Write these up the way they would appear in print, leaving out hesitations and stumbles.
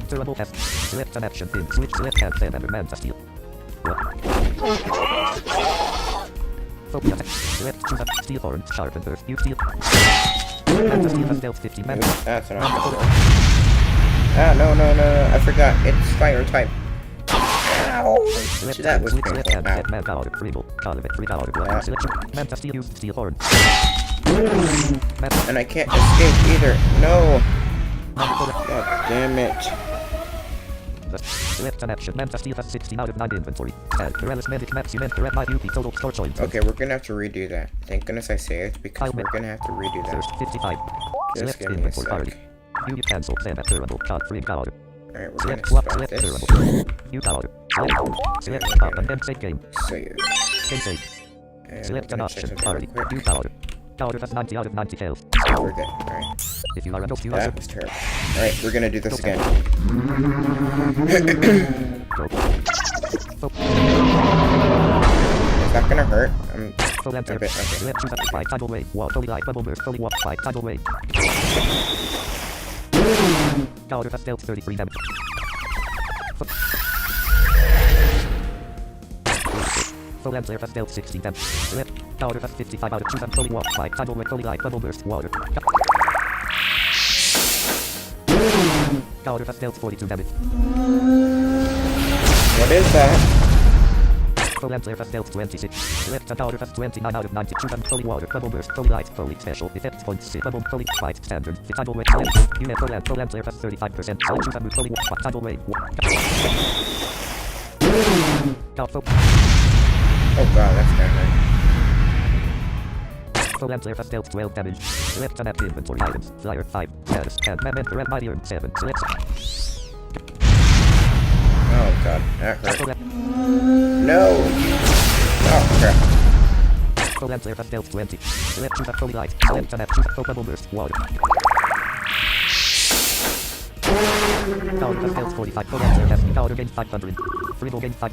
Durable test. Select an action pin. Switch select and then under Manta Steel. Phobia test. Select choose a steel horn. Sharpen earth. Use steel. Manta Steel has dealt 15 Manta. That's not Ah, no. I forgot. It's fire type. Ow! That was painful. Manta Steel used steel horn. And I can't escape either. No! God damn it. Select an action. Manta Steel has 16 out of 9 inventory. Add Corellis Medic Max Cement Red My UP Total Store Joint. Okay, we're gonna have to redo that. Thank goodness I saved because we're gonna have to redo that. First 55. Just Select give me a inventory. sec. You cancel then at durable card free card. Alright, we're Select gonna swap, stop select this. durable. You card. Select pop and then save game. Save. Game save. And Select we're an gonna check option. something real Party. quick. You card. Card has 90 out of 90 health. We're good. Alright. If you are an you That was terrible. Alright, we're gonna do this again. Is that gonna hurt? I'm Full enter. a bit okay. Select choose a 5 tidal wave. Wall fully light bubble burst fully walk 5 tidal wave. Card has dealt 33 damage. Full enter has dealt 16 damage. Select Card has 55 out of 2 and fully walk 5 tidal wave fully light bubble burst water. Card has dealt 42 damage. What is that? Full enter has dealt 26. Select Card has 29 out of 92 and fully water bubble burst fully light fully special effect points 6 bubble fully fight standard tidal wave. Unit full enter has 35%. Select choose and fully walk tidal wave. Oh god, that's gonna hurt. Full enter has dealt 12 damage. Select an app inventory items. Flyer 5. Status. And Manamon Red Mighty Earn 7. Select. Oh god, that hurt. No! Oh crap. Full enter has dealt 20. Select choose a fully light. Select an app. Choose a full bubble burst. Water. Card has dealt 45. Full enter has Card gained 500. Frigo gained 5.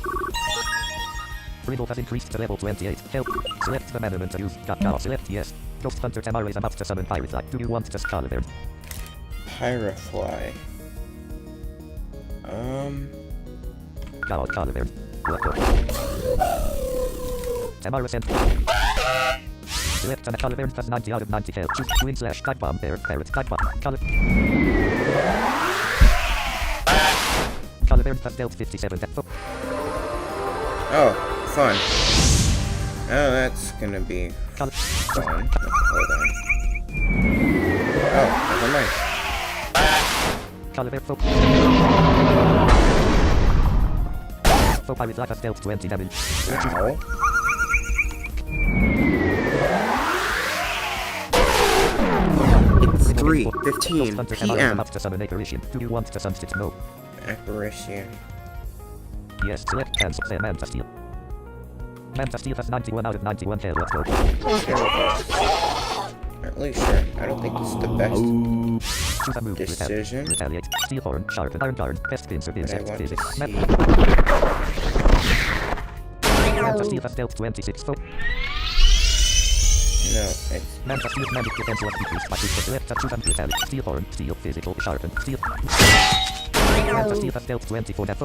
Frigo has increased to level 28. Help. Select the Manamon to use. Select yes. Ghost Hunter Tamara is about to summon Pyrifly. Do you want to Scaliverd? Pyrifly. Scaliverd. Tamara sent. Select an Scaliverd has 90 out of 90 health. Choose Twin Slash Type Bomb Parrot Type Bomb. Scaliverd has dealt 57 death. Oh, fun. Oh, that's gonna be fun. Hold on. Oh, never mind. Pyrite Life has dealt 20 damage. Ow. It's 3:15 p.m. Do you want to sunset? No. Apparition. Yes, select cancel. Say Manta Steel. Manta Steel has 91 out of 91 health. Let's go. Not really sure. I don't think this is the best Choose a move. decision. Retaliate. Steel horn. Sharpen. Iron guard. Best pincer. But I Insect. want to Physics. see. Manta Steel has dealt 26. No, it's Manta Steel's magic defense was decreased by 2. Select a choose and retaliate. Steel horn. Steel physical. Sharpen. Steel. Manta Steel has dealt 24 death.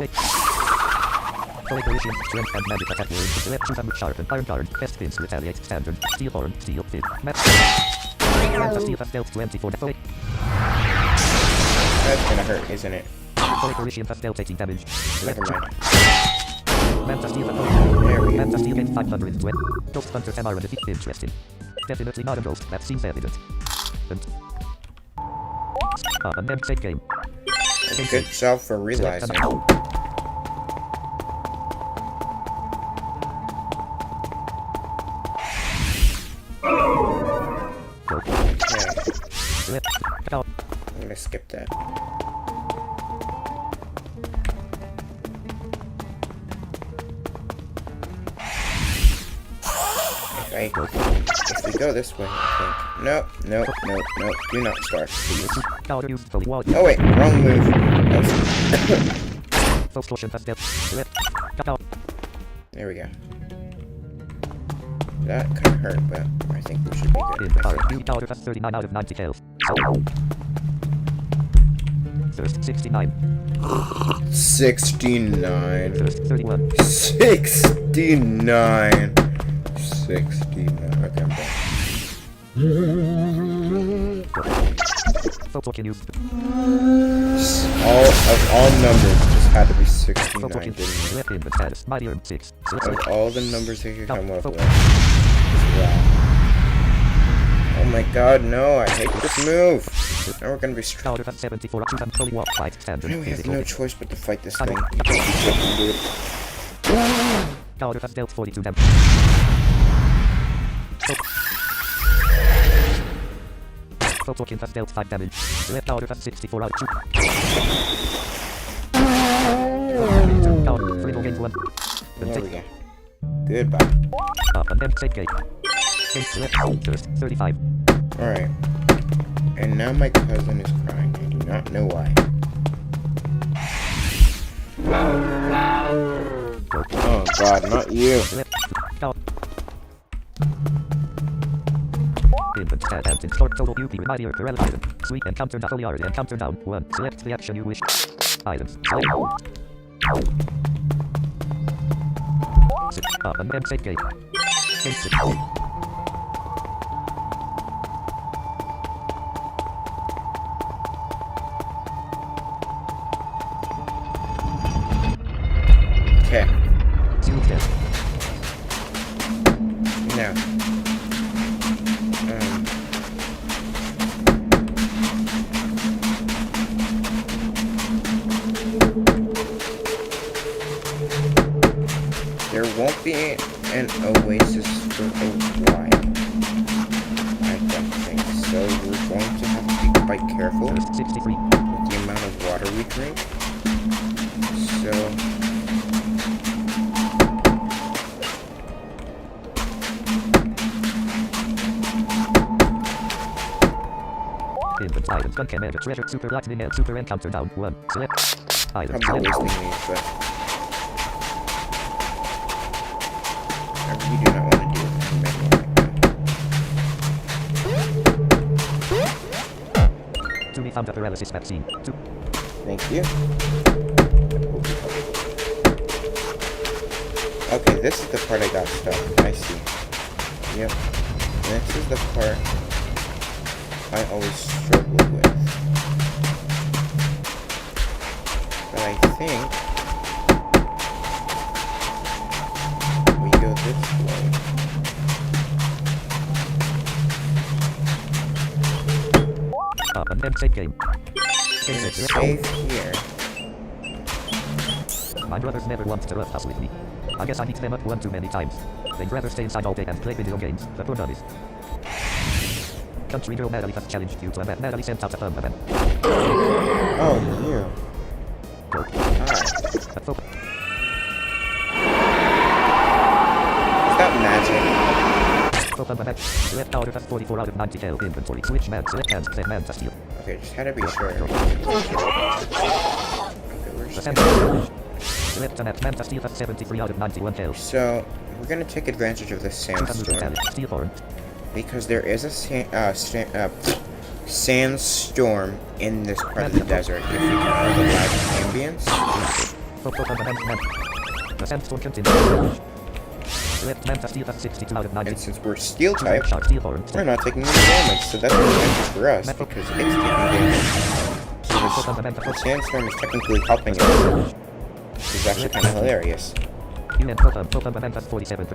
Fully collision, strength and magic attack wounds. Select choose and sharpen. Iron guard. Best pins. Retaliate. Standard. Steel horn. Steel fit. Manta Steel has dealt 24 death. that's gonna hurt, isn't it? Fully collision has dealt 18 damage. Never mind. Manta Steel has There we go. Manta Steel gained 520. Ghost Hunter Tamara defeat. Interesting. Definitely not a ghost. That seems evident. And then save game. Good job for realizing. Select. I'm gonna skip that. Okay. If we go this way, I think. Nope. Do not start, please. Oh wait, wrong move. There we go. that kind of hurt, but I think we should be good. You powered at 39 out of 90 kills. First 69. 69. First 31. 69. 69. Okay, I'm back. Photo can use. All numbers just had to be 69, Photo can didn't it? left input status. My earn 6. Of all the numbers they could come up with. Wow. Oh my god, no, I hate this move. Now we're gonna be strong. Powered at 74. Fully walk 5 standard. We have no choice but to fight this thing. Powered at dealt 42 damage. Photokin has dealt 5 damage. Left power at 64 out of 2. Power, Frigo gains 1. There we go. Goodbye. Up and then save gate. Gate left, first, 35. Alright. And now my cousin is crying. I do not know why. Oh god, not you. Left, power. Input stat and install total UP with mightier correl item. Sweep encounter down, foliarity encounter down. 1. Select the action you wish. Items. Select. Sit up and then save gate. Gate sit. Okay. Zero death. Now. There won't be an oasis for a while. I don't think so. We're going to have to be quite careful with 63. the amount of water we drink. So... Input items, gun commander, treasure, super lightning, and super encounter down. 1. Select. Items. I'm not wasting these, but... I really do not want to do it in manual right now. To be found a paralysis vaccine. 2. Thank you. Okay, this is the part I got stuck. I see. Yep. This is the part I always struggle with. But I think we go this way. Up and then save game. I'm gonna save here. My brothers never want to rough house with me. I guess I beat them up one too many times. They'd rather stay inside all day and play video games, but we're honest. Country girl Natalie has challenged you to a match. Natalie sent out a thumb event. Oh, you. Go. Hi. A photo. Is that magic? Photo event. Left power has 44 out of 90 kill inventory. Switch man, select hands, set man to steal. Okay, just had to be sure. Okay, where's The center. Left to man to steal has 73 out of 91 kills. So, we're gonna take advantage of this sandstorm. Steal foreign. Because there is a sandstorm in this part of the desert. If we can hold the live ambience. The sandstorm continues. Left man to steal has 62 out of 90. And since we're steel type, Steal foreign. we're not taking any damage. So that's an advantage for us because it's taking damage. So the sandstorm is technically helping us. Which is actually kind of hilarious. UN Photon has 47%.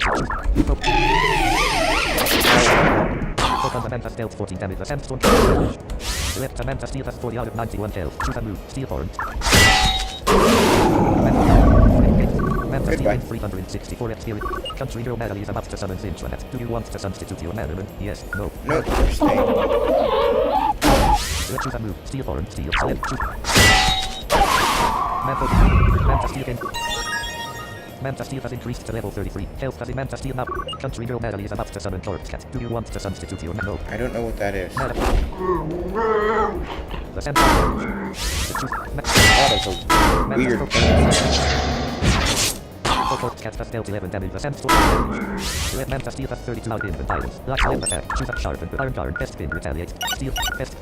Photon has dealt 14 damage. The sandstorm. Left Samantha Steel has 40 out of 91 kills. Choose a move. Steel foreign. Samantha Steel 364 experience. Country girl Natalie is about to summon Intranet. Do you want to substitute your Manamon? Yes. No. No, we're staying. Let's choose a move. Steel foreign. Steel. Select. Choose. Manta Steel again. Manta Steel has increased to level 33. Health has in Manta Steel now. Country girl Natalie is about to summon Corpse Cat. Do you want to substitute your Manamon? I don't know what that is. The center. That is a weird thing. Support cast does dealt 11 damage. Ascend to Select Manta Steel does 32 out in items. Light Flame attack. Choose a sharpen. Iron guard. Best spin. Retaliate. Steel. Best.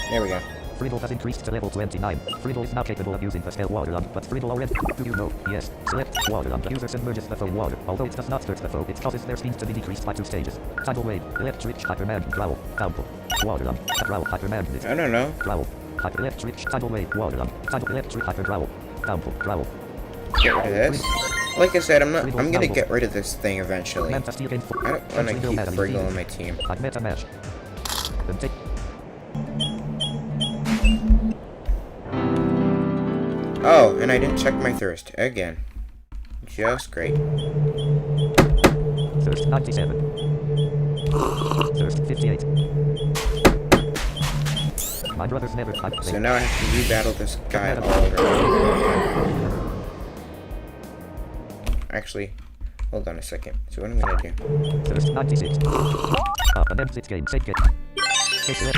There we go. Friedel has increased to level 29. Friedel is now capable of using the spell Waterland, but Friedel already... Do you know? Yes. Select Waterland. The user submerges the foe water. Although it does not hurt the foe, it causes their speed to be decreased by 2 stages. Tidal Wave. Electric Hyperman. Growl. Downpour. Waterland. Growl. Hyperman. I don't know. Growl. Hyper Electric Tidal Wave. Waterland. Tidal Electric Hyper Growl. Downpour. Growl. Get rid of this. Like I said, I'm gonna get rid of this thing eventually. I don't want to keep Friedel on my team. Meta match. Then take... Oh, and I didn't check my thirst again. Just great. Thirst 97. Thirst 58. My brothers never type. So now I have to rebattle this guy all over. Actually, hold on a second. So what I'm gonna do? Thirst 96. Up and exit game. Take it. Take select.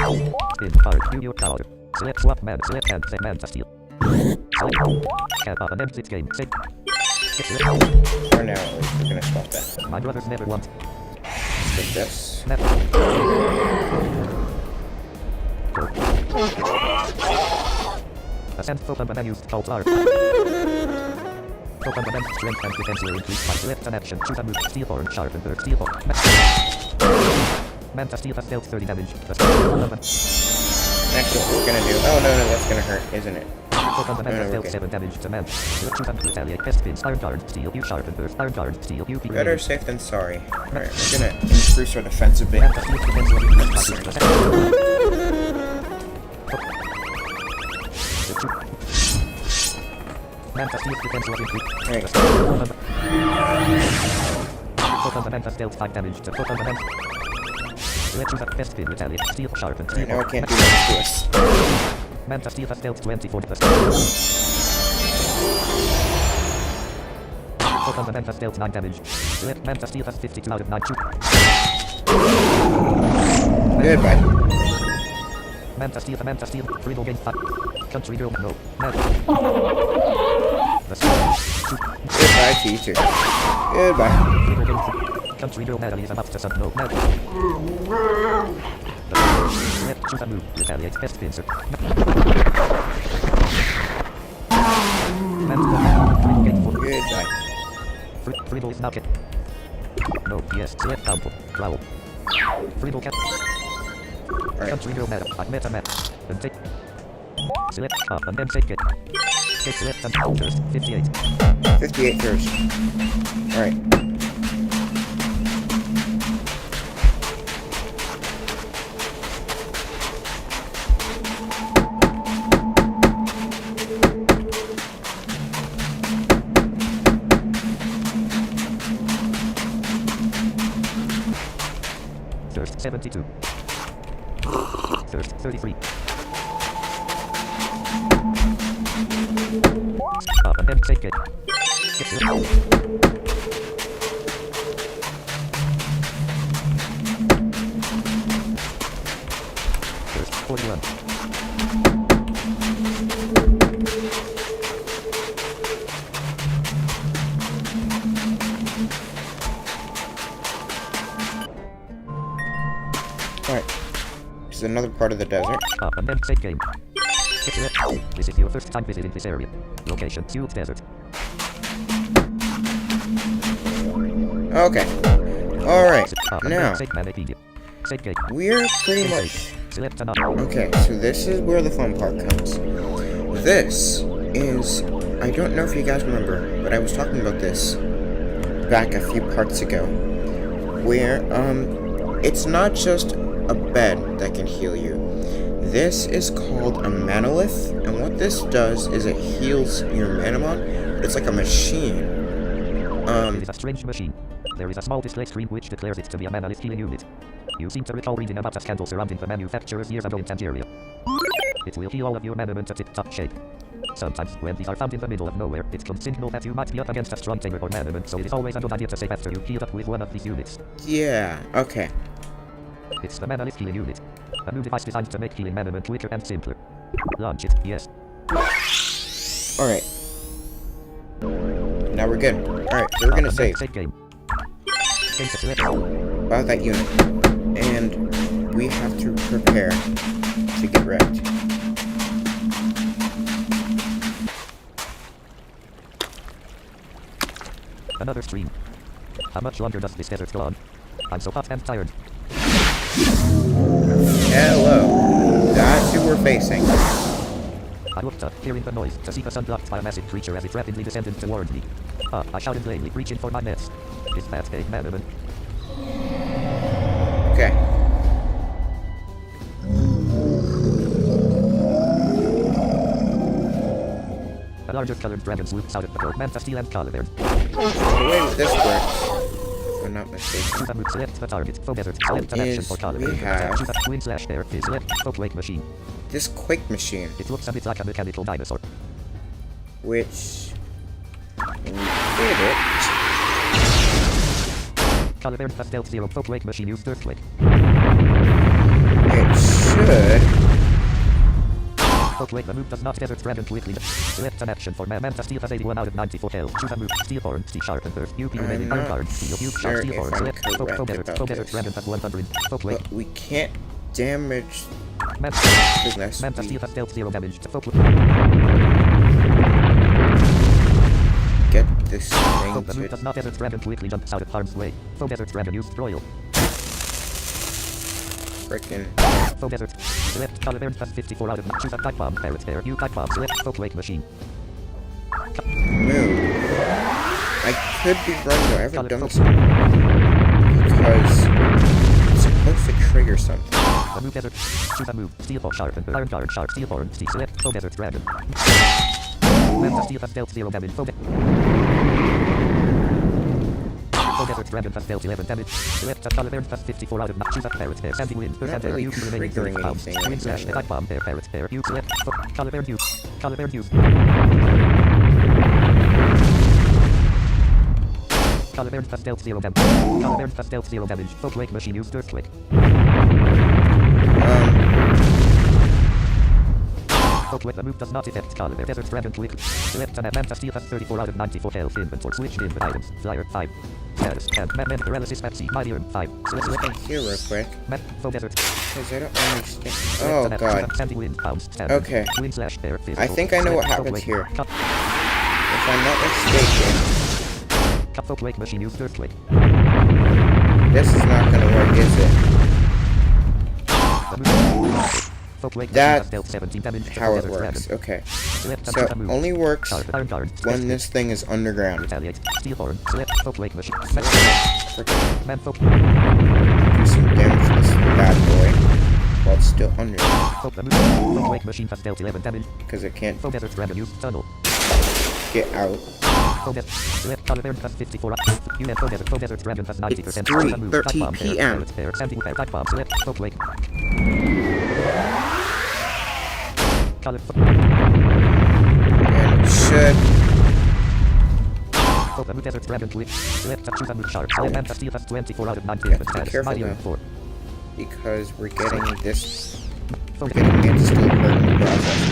Spin card. Do your color. Select swap man. Select and set man to steal. Cat up and exit game. Save. For now, at least, we're gonna swap that. My brothers never want. Let's take this. Never. Ascend Pokemon and used cult art. Pokemon and strength and defense will increase by select an action. Choose a move. Steel horn. Sharpen bird. Steel horn. Manta Steel has dealt 30 damage. Actually, what we're gonna do... Oh, no, that's gonna hurt, isn't it? Pokemon has dealt 7 damage to man. Choose and retaliate. Best spins. Iron guard. Steel. You sharpen bird. Iron guard. Steel. You better safe than sorry. Alright, we're gonna increase our defense a bit. Manta Steel defense will increase Manta Steel defense will increase. Pokemon Manta dealt 5 damage to Pokemon Manta. Let's use a best spin retaliate. Steel sharpen. Right, now I can't do much to us. Manta Steel has dealt 24 to Pokemon Manta has dealt 9 damage. Let Manta Steel has 52 out of 9. Goodbye. Manta Steel, Friedel gain 5. Country girl, no. Goodbye to you too. Goodbye. Friedel gain 3. Country girl, Natalie is about to sub, no. Let's choose a move, retaliate, best pincer. Friedel gain 4. Goodbye. Friedel is not it. No, yes, select downpour, growl. Friedel cat. Alright. Country girl, madam, I met a map. Then take. Select up and then take it. Take select and first, 58. 58 first. Alright. Thirst 72. Thirst 33. Up and then take it. Get it out. Thirst 41. Alright. This is another part of the desert. Up and then save game. This is your first time visiting this area. Location, Huge Desert. Okay. Alright. Now, we're pretty much... Okay, so this is where the fun part comes. This is... I don't know if you guys remember, but I was talking about this back a few parts ago. Where, it's not just a bed that can heal you. This is called a Manolith, and what this does is it heals your Manamon. It's like a machine. It is a strange machine. There is a small display screen which declares it to be a Manolith healing unit. You seem to recall reading about a scandal surrounding the manufacturers years ago in Tangeria. It will heal all of your Manamon to tip-top shape. Sometimes, when these are found in the middle of nowhere, it can signal that you might be up against a strong tamer or Manamon, so it is always a good idea to save after you healed up with one of these units. Yeah, okay. It's the Manolith healing unit. A new device designed to make healing Manamon quicker and simpler. Launch it, yes. Alright. Now we're good. Alright, so we're gonna save. Game. About that unit. And we have to prepare to get wrecked. Another stream. How much longer does this desert go on? I'm so hot and tired. Hello. That's who we're facing. I looked up, hearing the noise, to see the sun blocked by a massive creature as it rapidly descended toward me. I shouted lamely, reaching for my nest. Is that a Manamon? Okay. A larger colored dragon swoops out of the door, Manta Steel and Caliber. The way this works, if I'm not mistaken, Select the target, foe desert, select an action for Caliber. we have Wing slash air, select foe quake machine. this Quake machine, It looks a bit like a mechanical dinosaur. which we did it. Caliber has dealt 0 foe quake machine used earthquake. It should. Foe quake the move does not desert dragon quickly. Select an action for Manta Steel has 81 out of 94 health. Choose a move, steel horn, steel sharp and earth. UP remaining iron guard, steel, cube sure sharp, steel if horn, I'm select foe correct about desert this. dragon has 100. Foe quake. But we can't damage Manta unless Steel we has dealt 0 damage to foe quake. get this Foe thing the move to... does not desert dragon quickly jumps out of harm's way. Foe desert dragon used royal. Frickin' Foe desert. Select Caliber has 54 out of choose a pipe bomb parrot there. You pipe bomb select foe quake machine. move. I could be wrong though, I haven't done this because it's supposed to trigger something. The move desert. Choose a move. Steel horn sharp and iron guard sharp steel horn steel select foe desert dragon. Manta Steel has dealt 0 damage. Foe desert dragon has dealt 11 damage. Select a Caliber has 54 out of choose a parrot there. Sandy wind. Earth and air. You remaining 30 pounds. Wind slash pipe bomb there. Parrot there. You select Caliber use. Caliber use. Caliber has dealt 0 damage. Caliber has dealt 0 damage. Foe quake machine used earthquake. Foe quake the move does not affect Caliber. Desert dragon quick. Select an Manta Steel has 34 out of 94 health. Inventory switched in with items. Flyer 5. Status and man paralysis at sea. Mighty Arm 5. Let's look in here real quick, Foe desert. because I don't understand. Oh god. Sandy wind pounds. Okay. Wind slash air. I think I know what happens here. If I'm not mistaken, Foe quake machine used earthquake. this is not gonna work, is it? That's how it works. Okay. So it only works when this thing is underground. Retaliate. Steel horn. Select foe quake machine. Man foe. Do some damage to this bad boy while it's still underground. Foe quake machine has dealt 11 damage. Because it can't Foe desert dragon used tunnel. get out. Foe desert. Select Caliber has 54. You and foe desert dragon has 90%. It's 3:30 p.m. Sandy with pipe bomb. Select foe quake. And it should. The desert dragon quick. Select choose a move sharp. Manta Steel has 24 out of 90. Yeah, be careful now. Because we're getting this. We're getting it still hurt in the process.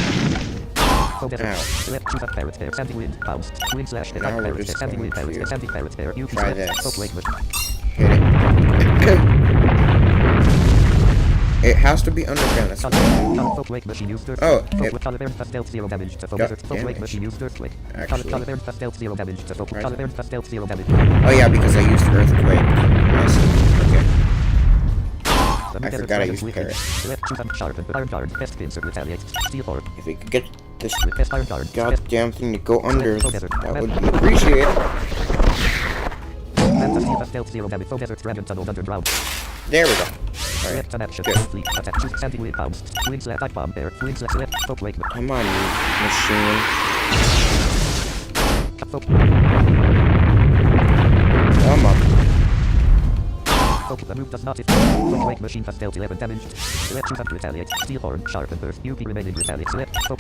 Ow. Select choose a parrot there. Sandy wind bounce. Wind slash Now we're just sandy wind going parrot. to Sandy parrot there. You try this. Hit Hit it. It has to be underground. That's Foe quake machine used oh, Caliber has dealt 0 damage to foe desert. Foe quake machine used earthquake. Caliber has dealt 0 damage to foe. Caliber has dealt 0 damage. oh yeah, because I used earthquake. I see. Okay. I forgot I used parrot. Select choose a sharp and iron guard. Best pincer retaliate. Steel horn. If we could get this Iron guard. goddamn thing to go under, that would be appreciated. Manta Steel has dealt 0 damage. Foe desert dragon tunneled underground. There we go. Alright, Select an action. good. Fleet attack. Choose sandy wind bounce. Wind slash pipe bomb there. Wind slash select foe quake. Come on, you machine. Come on. The move does not hit. Foe quake machine has dealt 11 damage. Select choose and retaliate. Steel horn. Sharp and earth. UP remaining retaliate. Select foe.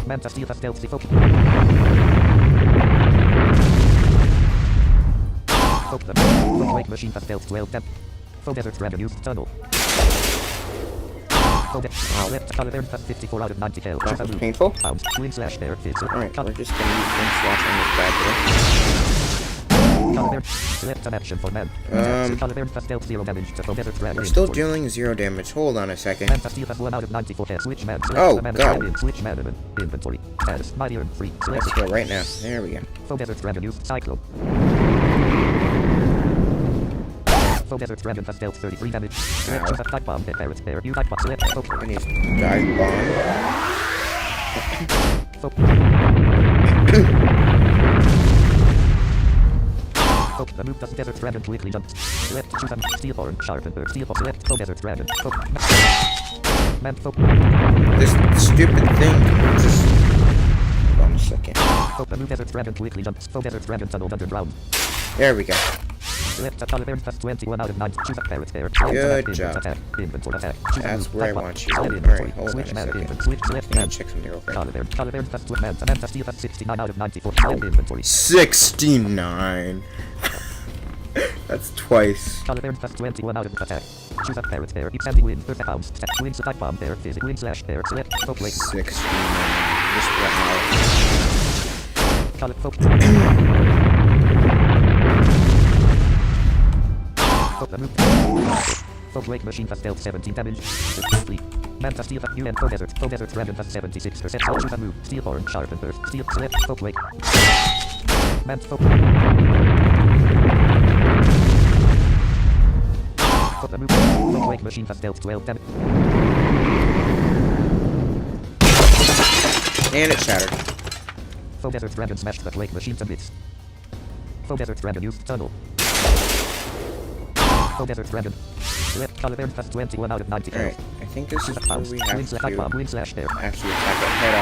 Manta Steel has dealt the foe. The foe quake machine has dealt 12 damage. Foe desert dragon used tunnel. Select color there, 54 out of 90 kills. That was painful. Pounds. Wing slash there. Alright, we're just gonna use wing slash on this bad Color there. Select an action for men. Color there, dealt 0 damage to the desert dragon. boy. We're still dealing 0 damage. Hold on a second. Man steal has 1 out of 94 kills. Switch man. Oh, God. Switch Manamon. Inventory. Status. Mighty Earn 3. Let's go right now. There we go. Full desert dragon use cyclone. Full desert dragon has dealt 33 damage. Select a type bomb. Barrett there. You type bomb. Select focus. We're gonna use dive The move does desert dragon quickly jump. Select choose and steelborn sharpen or steel select full desert dragon. Man This stupid thing just... Hold on a second. The move desert dragon quickly jumps. Full desert dragon tunneled underground. There we go. Select a color there plus 21 out of 9. Choose a parrot there. Good job. Attack. Inventory attack. That's where I want you. Alright, hold on a second. Switch left Let me man. check something real quick. Color there plus 2 man. Samantha steal has 69 out of 94. Inventory. 69. That's twice. Color there plus 21 out of attack. Choose a parrot there. Keep sending win. 30 pounds. Wings type bomb there. Physic wing slash there. Select folk lake. 69. Just wow. Color folk. Folk lake machine has dealt 17 damage. Sleep. Manta steel at UN Faux Desert Dragon has 76%. Choose a move. Steelborn sharpen burst. Steel select folk lake. Man folk. The move. Folk lake machine has dealt 12 damage. And it shattered. Faux Desert Dragon smashed the lake machine to bits. Faux Desert Dragon used tunnel. Faux Desert Dragon. Select color there plus 21 out of 90 kills. Alright, I think this is where we have to wing slash there. actually attack it head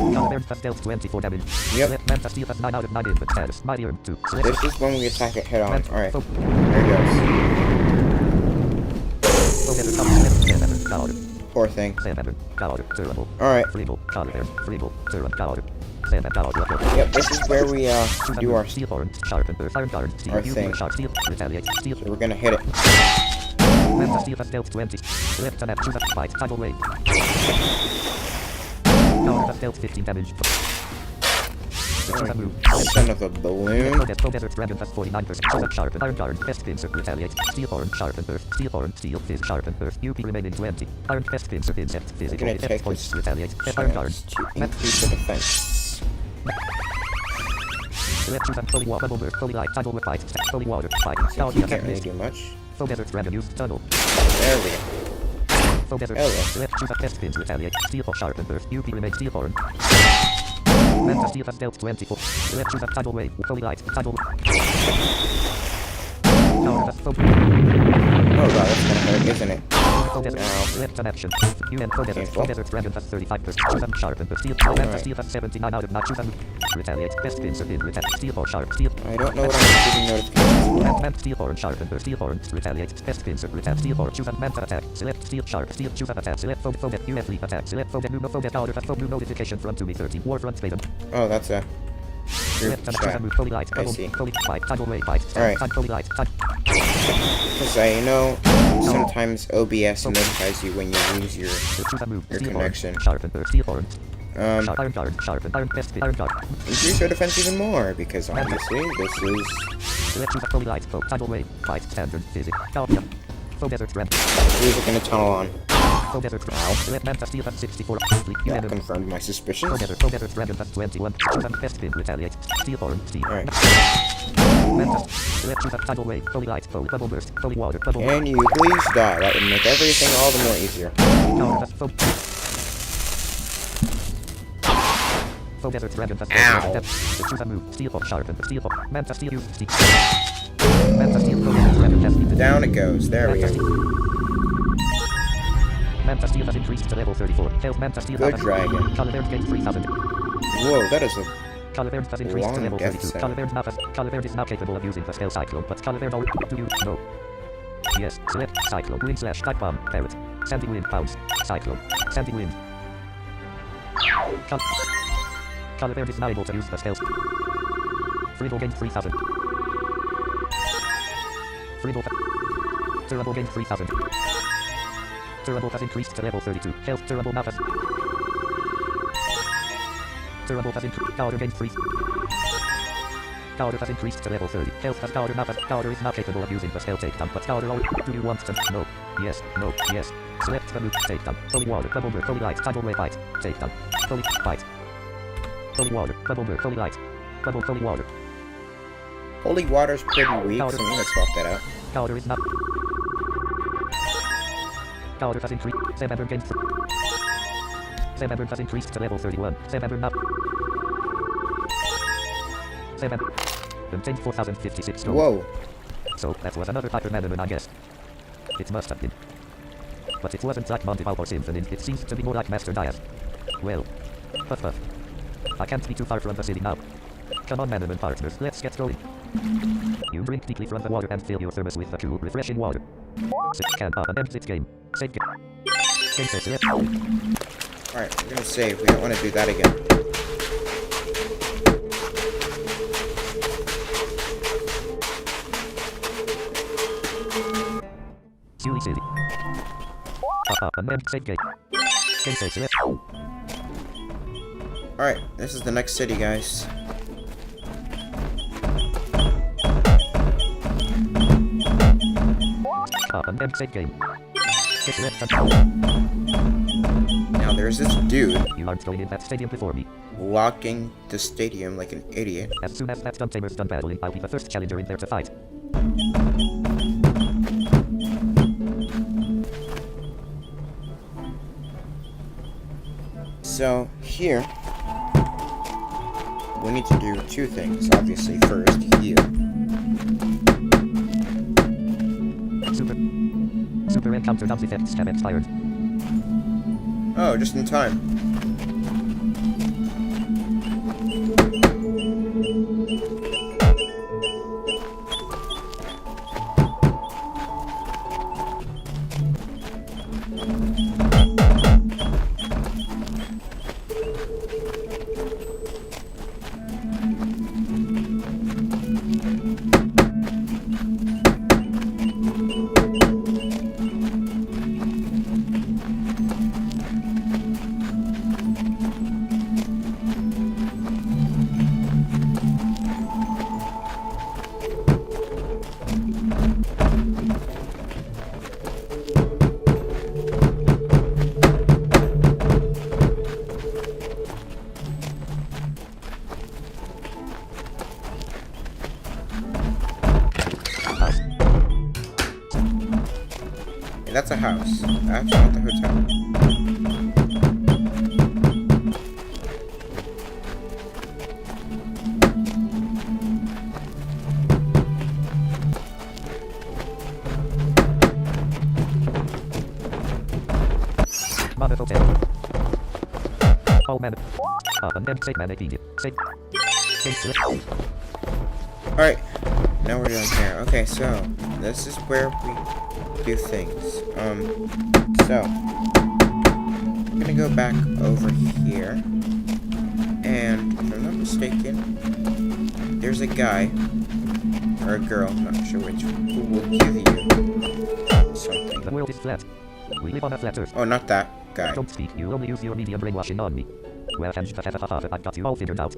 on. Color there plus dealt 24 damage. Yep. Select Manta steel has 9 out of 9 input status. Mighty Earn 2. Select This is when we attack it head on. Alright, Faux there it Desert Dragon. goes. Poor thing. Durable. Alright. Freeble. Color there. Freeble. Durable. Yep, this is where we do our steel horn, sharpen burst, iron guard, steel, our thing. sharp steel, retaliate, steel. So we're gonna hit it. Manta steel has dealt 20. Left and choose a fight, tidal wave. Power has dealt 15 damage. Choose a move. Son of a balloon. Faux Desert Dragon has 49%. Choose a sharpen, iron guard, best pincer, retaliate, steel horn, sharpen burst, steel horn, steel, fizz, sharpen burst, UP remaining 20. Iron best pincer, insect, physical, We're gonna take points, this retaliate, iron guard. to increase the defense. Select choose and fully water, bubble burst, fully light, tidal with fight, fully water, fight. You can't really do much. Faux Desert Dragon used tunnel. There we go. Faux Desert. Hello. Select choose a best pins, retaliate, steel or sharpen burst, UP remain steel horn. Manta steel has dealt 24. Select choose a tidal wave, fully light, tidal. Power has faux. Oh god, that's gonna hurt, isn't it? Faux Desert. Select an action. UN Faux Desert. Painful. Faux Desert Dragon has 35%. Choose and sharpen burst, steel. Manta steel has 79 out of 9. Choose and retaliate, best pins in retaliate, steel or sharp, steel. I don't know what I'm receiving notifications for. Man steel horn sharpen burst, steel horn retaliate, best pins retaliate, steel horn choose and manta attack. Select steel sharp, steel choose and attack. Select faux UF leap attack. Select faux new order faux new notification from 2me13. Warfront Spaden. Oh, that's a group Select and chat. move fully light. I see. Fully fight. Tidal wave fight. Alright. Fully light. Because I know sometimes OBS notifies you when you lose your Choose and move. Steel connection. horn sharpen burst, steel horn. Um, Iron guard sharpen iron best iron guard. increase our defense even more, because obviously this is... Select choose a fully light. Tidal wave fight. Standard physics. Calcium. Faux Desert Dragon. Who's it gonna tunnel on? Faux Desert Dragon. Select Manta Steel at 64. That confirmed my suspicions. Faux Desert Dragon at 21. Choose and best pin retaliate. Steel horn. Steel. Alright. Manta. Select choose a tidal wave. Fully light. Fully bubble burst. Fully water. Bubble. Can you please die? That would make everything all the more easier. Faux Desert Dragon at Ow. choose a move. Steel horn. Sharpen. Steel horn. Manta Steel. Steel. Manta Steel. Faux Desert Dragon has been Down it goes. There we go. Manta Steel has increased to level 34. Health Manta Steel Good has dragon. Color gained 3000. Whoa, that is a... Color has increased to Long level death 32. set. Color is now capable of using the spell Cyclone, but Color do you? No. Yes, select Cyclone. Wind slash type bomb. Parrot. Sandy wind pounds. Cyclone. Sandy wind. Color is now able to use the spells. Freeble gained 3000. Freeble. Durable gained 3000. Turbo has increased to level 32. Health Turbo now has... Turbo has increased. Powder gains 3. Powder has increased to level 30. Health has Powder now has... Powder is now capable of using the spell takedown, but Powder all... Do you want to... No. Yes. No. Yes. Select the move. Takedown. Holy water. Bubble burst. Holy light. Tidal ray fight. Takedown. Holy... Fight. Holy water. Bubble burst. Holy light. Bubble... Holy water. Holy water's pretty weak, so I'm gonna swap that out. Powder is not... Powder has increased. Salamandra gains... Salamandra has increased to level 31. Salamandra now... Salamandra... Contained 4056 gold. Whoa. So, that was another Hyper Manamon, I guess. It must have been. But it wasn't like Mondival or Symphony, it seems to be more like Master Diaz. Well... Puff puff. I can't be too far from the city now. Come on Manamon partners, let's get going. You drink deeply from the water and fill your thermos with the cool, refreshing water. Sit can up and end this game. Save game. Game says select. Alright, we're gonna save. We don't want to do that again. Silly. Up and end save game. Game says select. Alright, this is the next city, guys. Up and end save game. Now there's this dude. You aren't going in that stadium before me. Walking the stadium like an idiot. As soon as that Duntamer's done battling, I'll be the first challenger in there to fight. So, here, we need to do two things. Obviously, first, here. Super encounter dump effects have expired. Oh, just in time. That's a house. That's not the hotel. Mana hotel. Oh man. And then save mana immediate. Save. Alright. Now we're down here. Okay, so this is where we do things. So I'm gonna go back over here, and if I'm not mistaken, there's a guy or a girl, I'm not sure which, who will give you something. The world is flat. We live on a flat earth. Oh, not that guy. Don't speak, you only use your media brainwashing on me. Well, I've got you all figured out.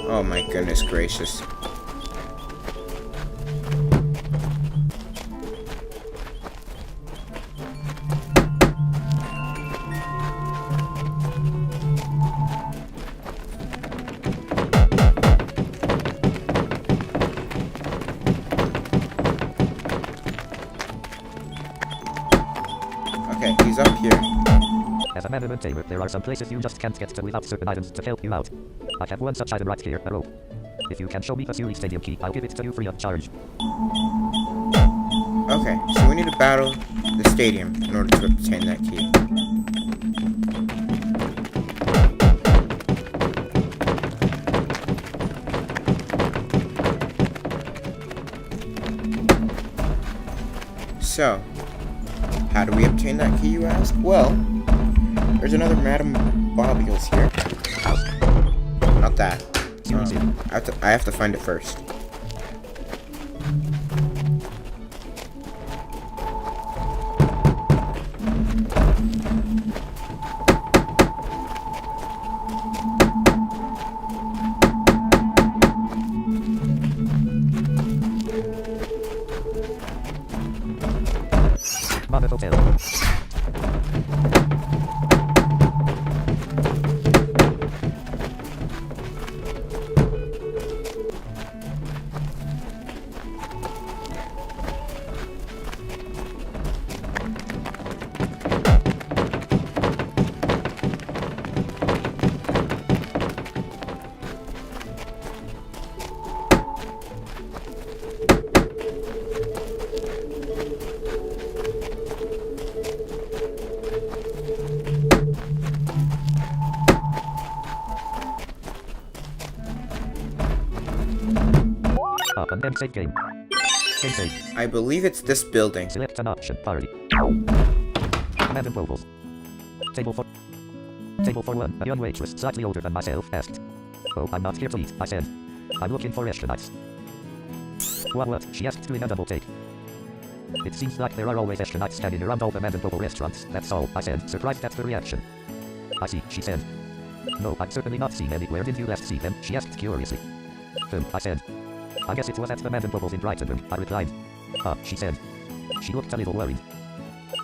Oh my goodness gracious. Okay, he's up here. As a Manamon tamer, there are some places you just can't get to without certain items to help you out. I have one such item right here, a rope. If you can show me the Suli Stadium key, I'll give it to you free of charge. Okay, so we need to battle the stadium in order to obtain that key. So, how do we obtain that key, you ask? Well, there's another Madam Bobules here. Not that. I have to find it first. Up and then save game. Game save. I believe it's this building. Select an option. Party. Random vocals. Table for 1. A young waitress, slightly older than myself, asked. Oh, I'm not here to eat, I said. I'm looking for astronauts. What? She asked, doing a double take. It seems like there are always astronauts standing around all the Manamon restaurants, that's all, I said, surprised at the reaction. I see, she said. No, I've certainly not seen any. Where did you last see them? She asked curiously. I said. I guess it was at the Manamon in Brighton, I replied. She said. She looked a little worried.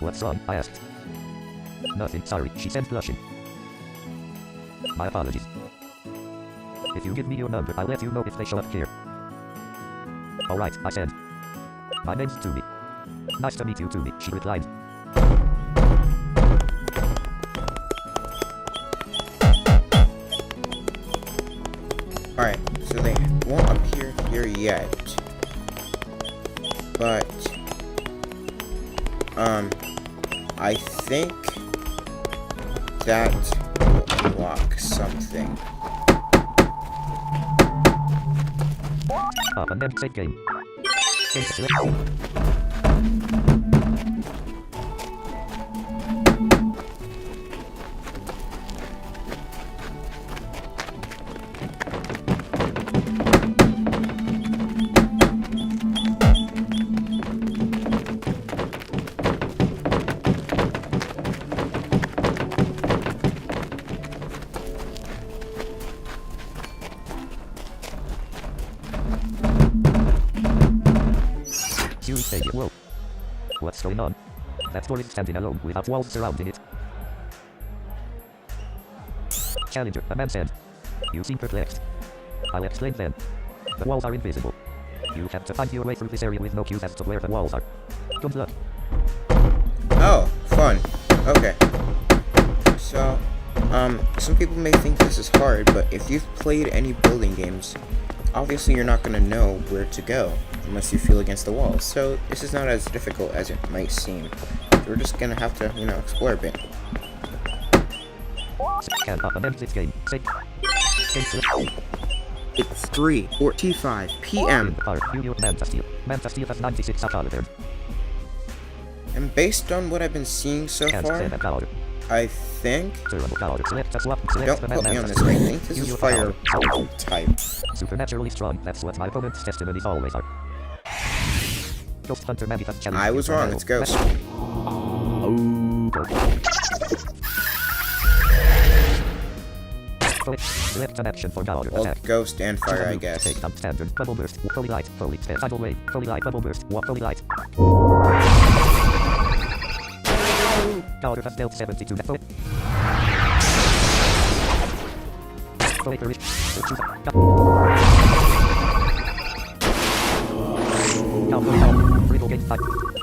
What's wrong? I asked. Nothing, sorry, she said, blushing. My apologies. If you give me your number, I'll let you know if they show up here. Alright, I said. My name's Tumi. Nice to meet you, Tumi, she replied. Alright, so they won't appear here yet. But, I think that will unlock something. Up and then save game. Game select. Whoa. What's going on? That door is standing alone without walls surrounding it. Challenger, a man said. You seem perplexed. I'll explain then. The walls are invisible. You have to find your way through this area with no cues as to where the walls are. Good luck. Oh, fun. Okay. So, some people may think this is hard, but if you've played any building games, obviously you're not going to know where to go unless you feel against the walls. So this is not as difficult as it might seem. We're just going to have to, explore a bit. It's 3:45 p.m. And based on what I've been seeing so far, I think... Don't put me on this, I think this is fire type. Supernaturally strong, that's what my opponent's testimonies always are. Ghost Hunter Manifest Challenge. I was wrong, it's Ghost. Select an action for power Well, attack. Ghost and fire, I guess. Take down standard, bubble burst, fully light, fully tidal wave, fully light, bubble burst, fully light. Power has dealt 72 net.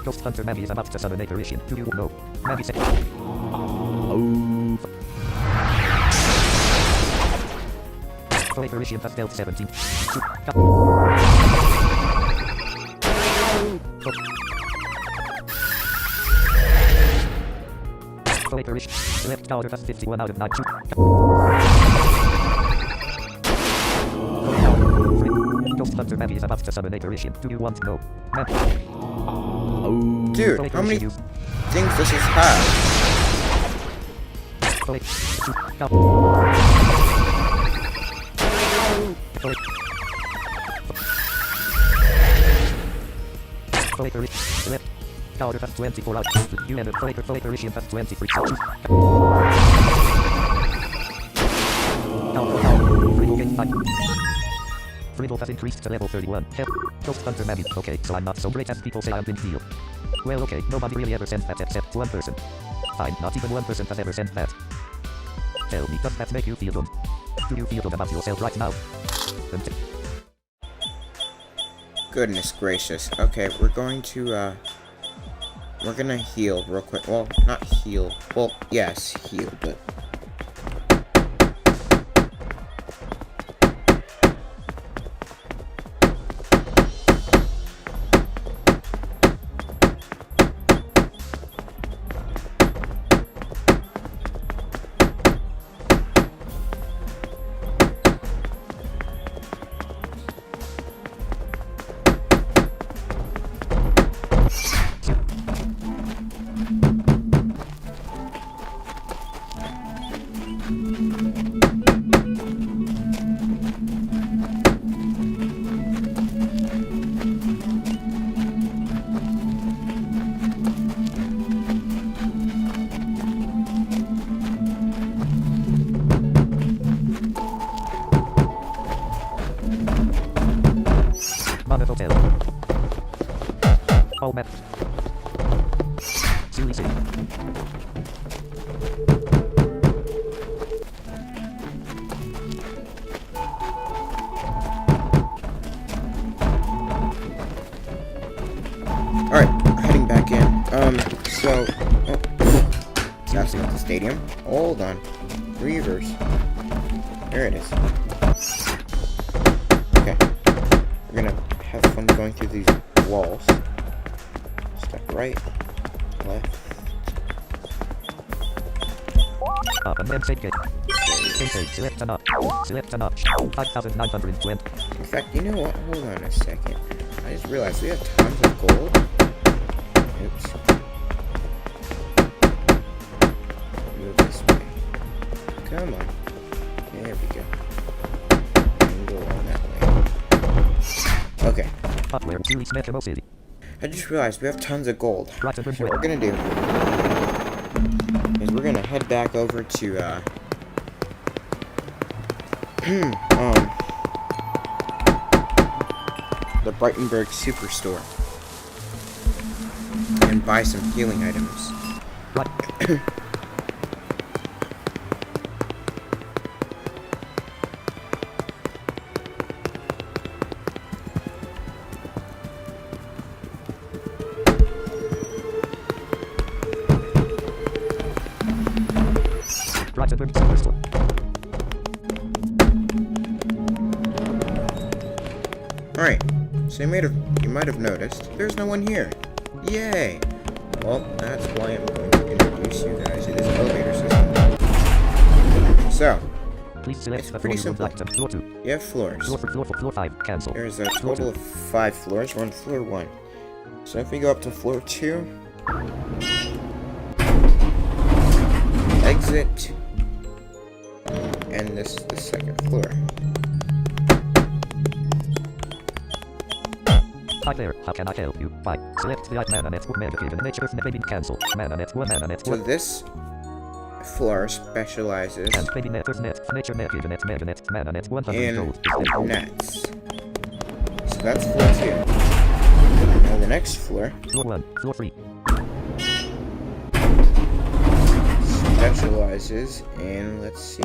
Ghost Hunter Mavi is about to summon a apparition. Do you know? Mavi said. Apparition has dealt 17. Apparition. Select power has 51 out of 9. Ghost Hunter Mavi is about to summon a apparition. Do you want to know? Dude, how many things does this have? Power has 24 out. You and apparition has 23. Fribble has increased to level 31. Help. Ghost Hunter Mavi. Okay, so I'm not so great as people say I'm in field. Well, okay, nobody really ever sent that except one person. Fine, not even one person has ever sent that. Tell me, does that make you feel good? Do you feel good about yourself right now? Goodness gracious. Okay, we're gonna heal real quick. Well, not heal. Well, yes, heal, but... On a hotel. All map. Silly city. Alright, heading back in. That's not the stadium. Hold on. Reverse. There it is. Okay. We're gonna have fun going through these walls. Step right, left. Up and then take it. Select a notch. Select a notch. 5,920. In fact, you know what? Hold on a second. I just realized we have tons of gold. Oops. Move this way. Come on. There we go. And go on that way. Okay. Up where Julie Smith City. I just realized we have tons of gold. Right, So what we're gonna do is we're gonna head back over to the Brightenberg Superstore and buy some healing items. Right. Brightenberg Superstore. Alright, so you might have noticed there's no one here. Yay! Well, that's why I'm going to introduce you guys to this elevator system. So, Please select it's the pretty floor you would simple. like to. Floor 2. You have floors. Floor 5. Cancel. There's a total of 5 floors. We're on floor 1. So if we go up to floor 2, exit, and this is the second floor. Hi there, how can I help you? Bye. Select the item Mananet Medicated Nature Baby Cancel. Mananet 1 Mananet 1. So this floor specializes And Baby Netter's Net. Nature Medicated Net Mananet. Mananet 100 in gold. nets. So that's floor 2. Now the next floor Floor 1. Floor 3. specializes in, let's see,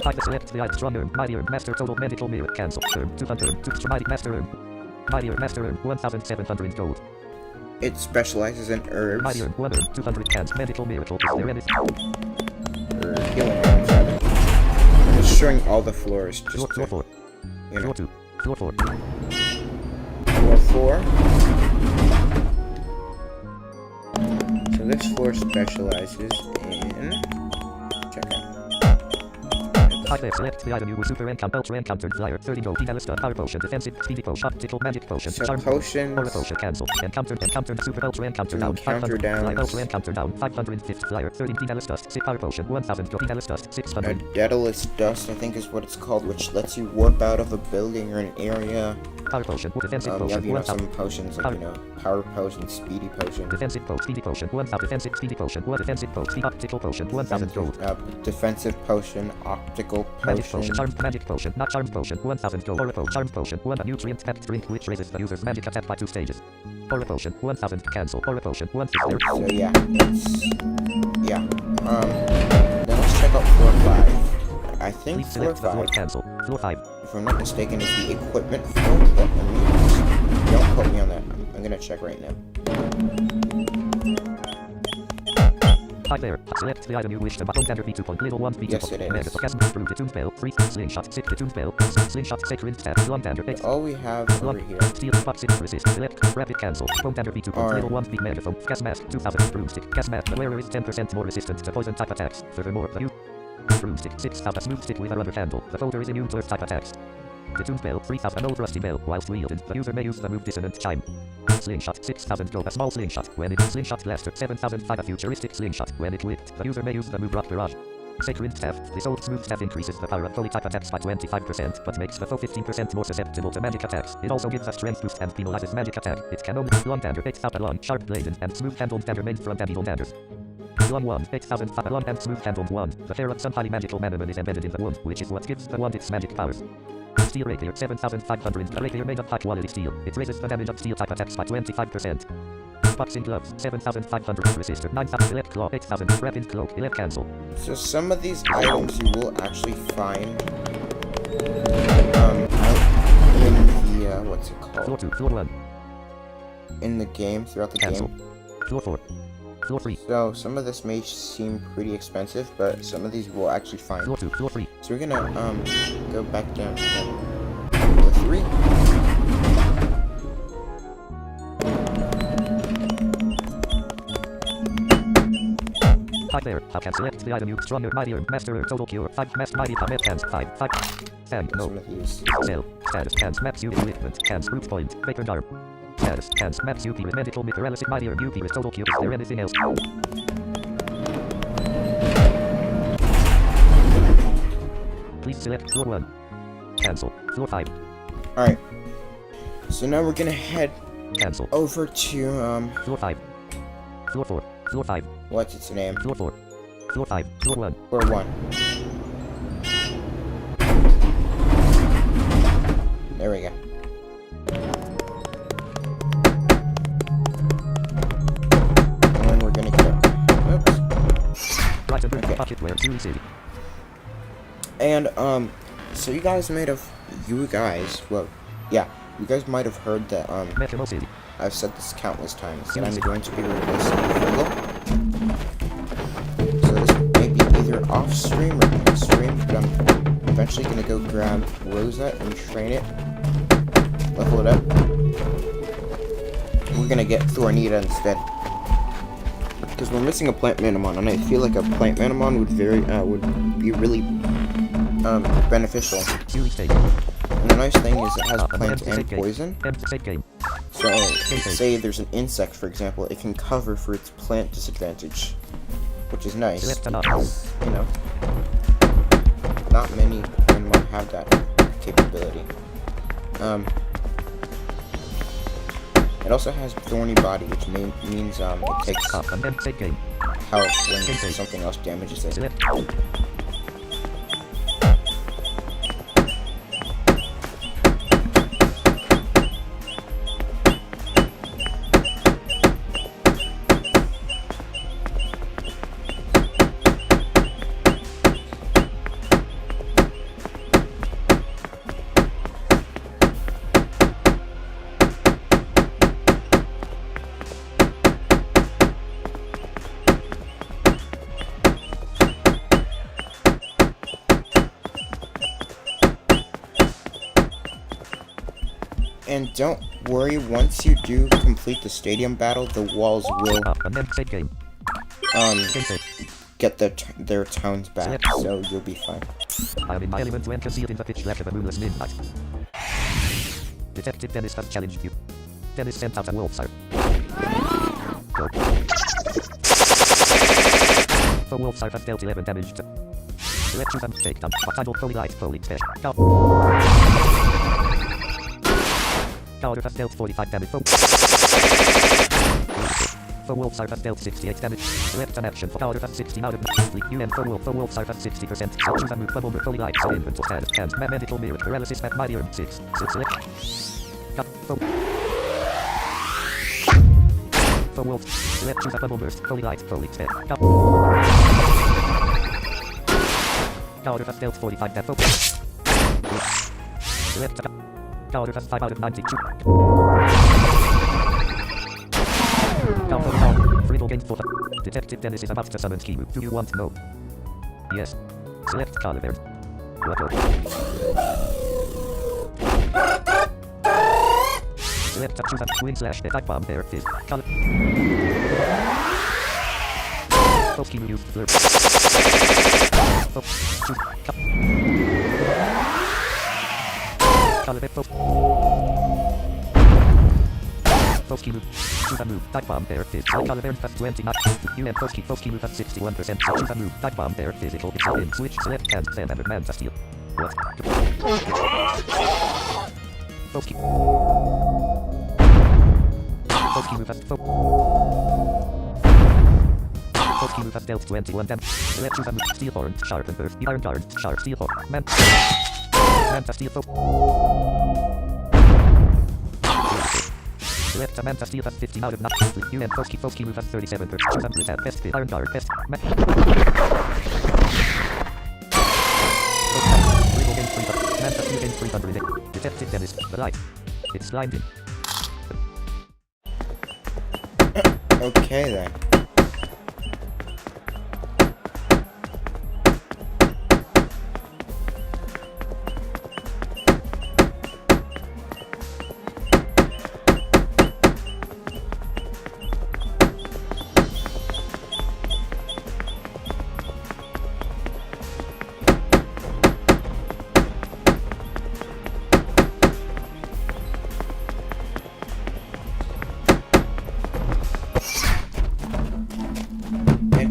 I select the item Strong Urn. Mighty Urn. Master Total Medical Mirror. Cancel. Urn. 200. 2 Mighty Master Urn. Mighty Urn. Master Urn. 1,700 gold. it specializes in herbs. Mighty Urn. 1 Urn. 200 cans. Medical Miracle. Is there anything? Or healing herbs, rather. I'm just showing all the floors just Floor to, 4. you know. Floor 2. Floor 4. Floor 4. So this floor specializes in... check out. I select the item you will super encounter, ultra encountered flyer, 30 gold, Alista, power potion, defensive, speedy potion, optical, magic potion, So charm, potions, aura potion, cancel, encountered, super ultra encounter down, Encounter 500, downs. fly, ultra encounter down, 505th flyer, 30 Alista, 6 power potion, 1000 gold, Alista, 600. Daedalus dust, I think is what it's called, which lets you warp out of a building or an area. Power potion, defensive You potion, have, 1000. some potions, like, power potion, speedy potion. Defensive potion, speedy potion, 1000, defensive, speedy potion, 1 defensive potion, optical potion, 1000 gold. Defensive potion, optical Magic potion. potion, charmed magic potion, not charmed potion, 1000 gold. Aura potion, charmed potion, 1 nutrient packed drink which raises the user's magic attack by 2 stages. Aura potion, 1000 cancel. Aura potion, 1 sister. So yeah, then let's check out floor 5. I think Please floor select the floor 5, cancel. Floor 5. if I'm not mistaken, is the equipment floor, but don't quote me on that. I'm gonna check right now. Hi there. Select the item you wish to buy. Contender B2. Little 1 B2. Yes, it is. Mega Cast Brew the Toon Spell. Free Slingshot. Sick the Toon Spell. Slingshot Sacred Staff. Long Tander. X. All we have over here Steel Spot 6 Resist. Select. Rapid Cancel. Contender B2. Are- Little 1 B Megaphone. Gas Mask 2000. Broomstick. Gas Mask. The wearer is 10% more resistant to poison type attacks. Furthermore, the Broomstick 6000. Smooth stick with a rubber handle. The folder is immune to earth type attacks. The Toon Spell 3000. An old rusty bell. Whilst wielded, the user may use the move Dissonant Chime. Slingshot 6000 gold. A small slingshot. When it slingshot lasts 7005. A futuristic slingshot. When it whipped, the user may use the move Rock Barrage. Sacred Staff. This old smooth staff increases the power of holy type attacks by 25%, but makes the foe 15% more susceptible to magic attacks. It also gives a strength boost and penalizes magic attack. It can only long dander 8000 long, sharp bladed, and smooth handled dander made from evil danders. Long 1, 8005 long and smooth handled 1. The Fair of some highly magical Manamon is embedded in the wand, which is what gives the wand its magic powers. Steel rapier 7500. Rapier made of high quality steel. It raises the damage of steel type attacks by 25%. Boxing gloves 7500. Resistor 9000. Elect claw 8000. Rapid cloak. Elect cancel. So some of these items you will actually find in the what's it called? Floor 2, floor 1. In the game, throughout the Cancel. game. Floor 4. Floor 3. So some of this may seem pretty expensive, but some of these we'll actually find. Floor 2, floor 3. So we're gonna go back down to floor 3. Hi there, I can select the item you stronger, mightier, master, total cure, 5, master, mighty, med cans, 5, Fan, no. Some of these. Cell, status, cans, maps, you equipment, cans, root point, vapor darm. Status, cans, maps, UP with medical, paralysis, mightier, UP with total cure, is there anything else? Please select floor 1. Cancel, floor 5. Alright. So now we're gonna head Cancel. over to Floor 5. Floor 4. Floor 5. what's its name? Floor 4. Floor 5. Floor 1. Floor 1. There we go. And then we're gonna go. Oops. Right under Okay. pocket where Zuri City. And so you guys might have you guys might have heard that Metro City. I've said this countless times that I'm going to be releasing a Fungal. So this may be either off stream or on stream, but I'm eventually gonna go grab Rosa and train it, level it up. We're gonna get Thornita instead, because we're missing a plant Manamon, and I feel like a plant Manamon would would be really beneficial. Zuri State. And the nice thing is it has plant and poison. Game. So, say there's an insect, for example, it can cover for its plant disadvantage, which is nice. Select an Because, you know, not many Manamon have that capability. It also has thorny body, which means it takes health when something else damages it. Select. And don't worry, once you do complete the stadium battle, the walls will get their towns back, so you'll be fine. I am in my element when concealed in the pitch black of a moonless midnight. Detective Dennis has challenged you. Dennis sent out a wolf siren. Go. The wolf siren has dealt 11 damage to... Let's choose and take down. Title Holy Light, Holy Test. Powder has dealt 45 damage. The wolf siren has dealt 68 damage. Left an action for powder has 16 out of 90. UN for wolf siren has 60%. So choose and move the bomber Holy Light. So inventory status. Hands, medical mirror. Paralysis at mighty arm 6. Select. For wolf. Let's choose a bubble burst. Holy Light. Holy Test. Powder has dealt 45 damage. Left. Powder has 5 out of 92. Friddle gained 4. Detective Dennis is about to summon Kimu. Do you want to know? Yes. Select Caliber. Select choose a twin slash the type bomb there is. Both Kimu used flip. Caliber. Foski move. Choose a move. Type bomb there is. Caliber has 29. UN Foski move has 61%. Choose a move. Type bomb there physical. It's in switch. Select and send and man to steal. What? Foski move has Foski move has dealt 21 damage. Select choose a move. Steel horn. Sharp and burst. Iron guard. Sharp steel horn. Man. Samantha Steel Select Samantha Steel has 15 out of 9. You and Foski move has 37%. Choose and at best Iron Guard best. Rival gains 3. Samantha Steel gains 300. Detective Dennis. The light. It's blinding. Okay then.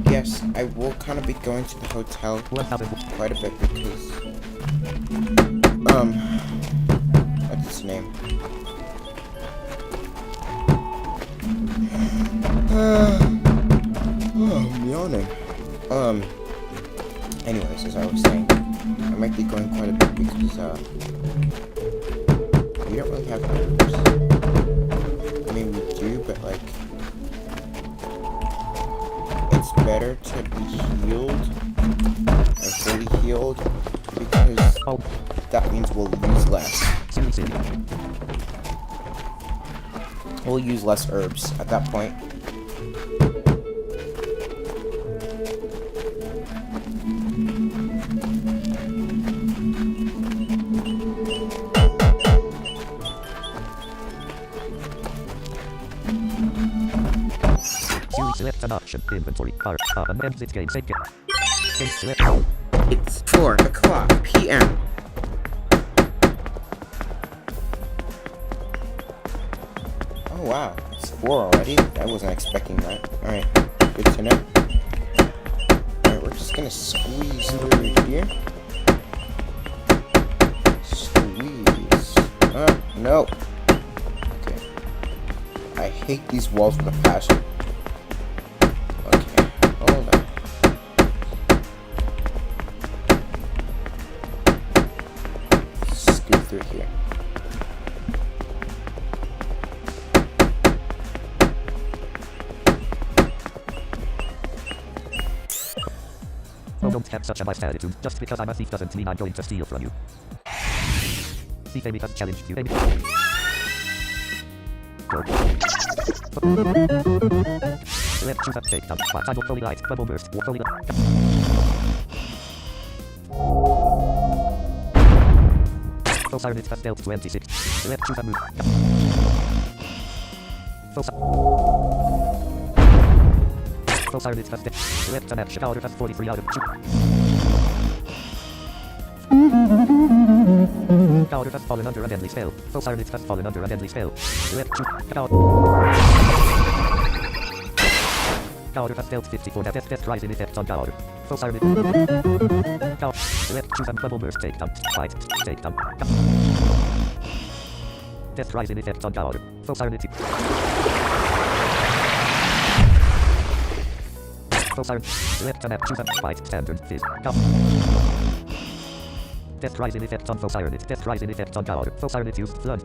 Yes, I will kind of be going to the hotel quite a bit because, what's his name? I'm yawning. Anyways, as I was saying, I might be going quite a bit because, we don't really have herbs. I mean, we do, but, like, it's better to be healed and fully healed because that means we'll use less. We'll use less herbs at that point. Select an option. Inventory. Car. Amend this game. Save game. Game select. It's 4 o'clock p.m. Oh wow, it's 4 already? I wasn't expecting that. Alright, good to know. Alright, we're just gonna squeeze through here. Squeeze. No. Okay. I hate these walls with a passion. Through here. Oh, don't have such a nice attitude. Just because I'm a thief doesn't mean I'm going to steal from you. Thief Amy has challenged you, Amy. Go. Let's choose a take down. Time of fully light. Bubble burst. Fully light. Osiris has dealt 26. Let's choose a move. Osiris has dealt. Let's an action. Powder has 43 out of 2. Powder has fallen under a deadly spell. Osiris has fallen under a deadly spell. Let's choose. Powder has dealt 54. Death rising effects on Powder. Osiris. Let's choose a bubble burst. Take down. Fight. Take down. Death rising effects on Powder. Osiris. Left and choose a fight. Standard. Fizz. Death rising effects on Osiris. Death rising effects on Powder. Osiris used flood.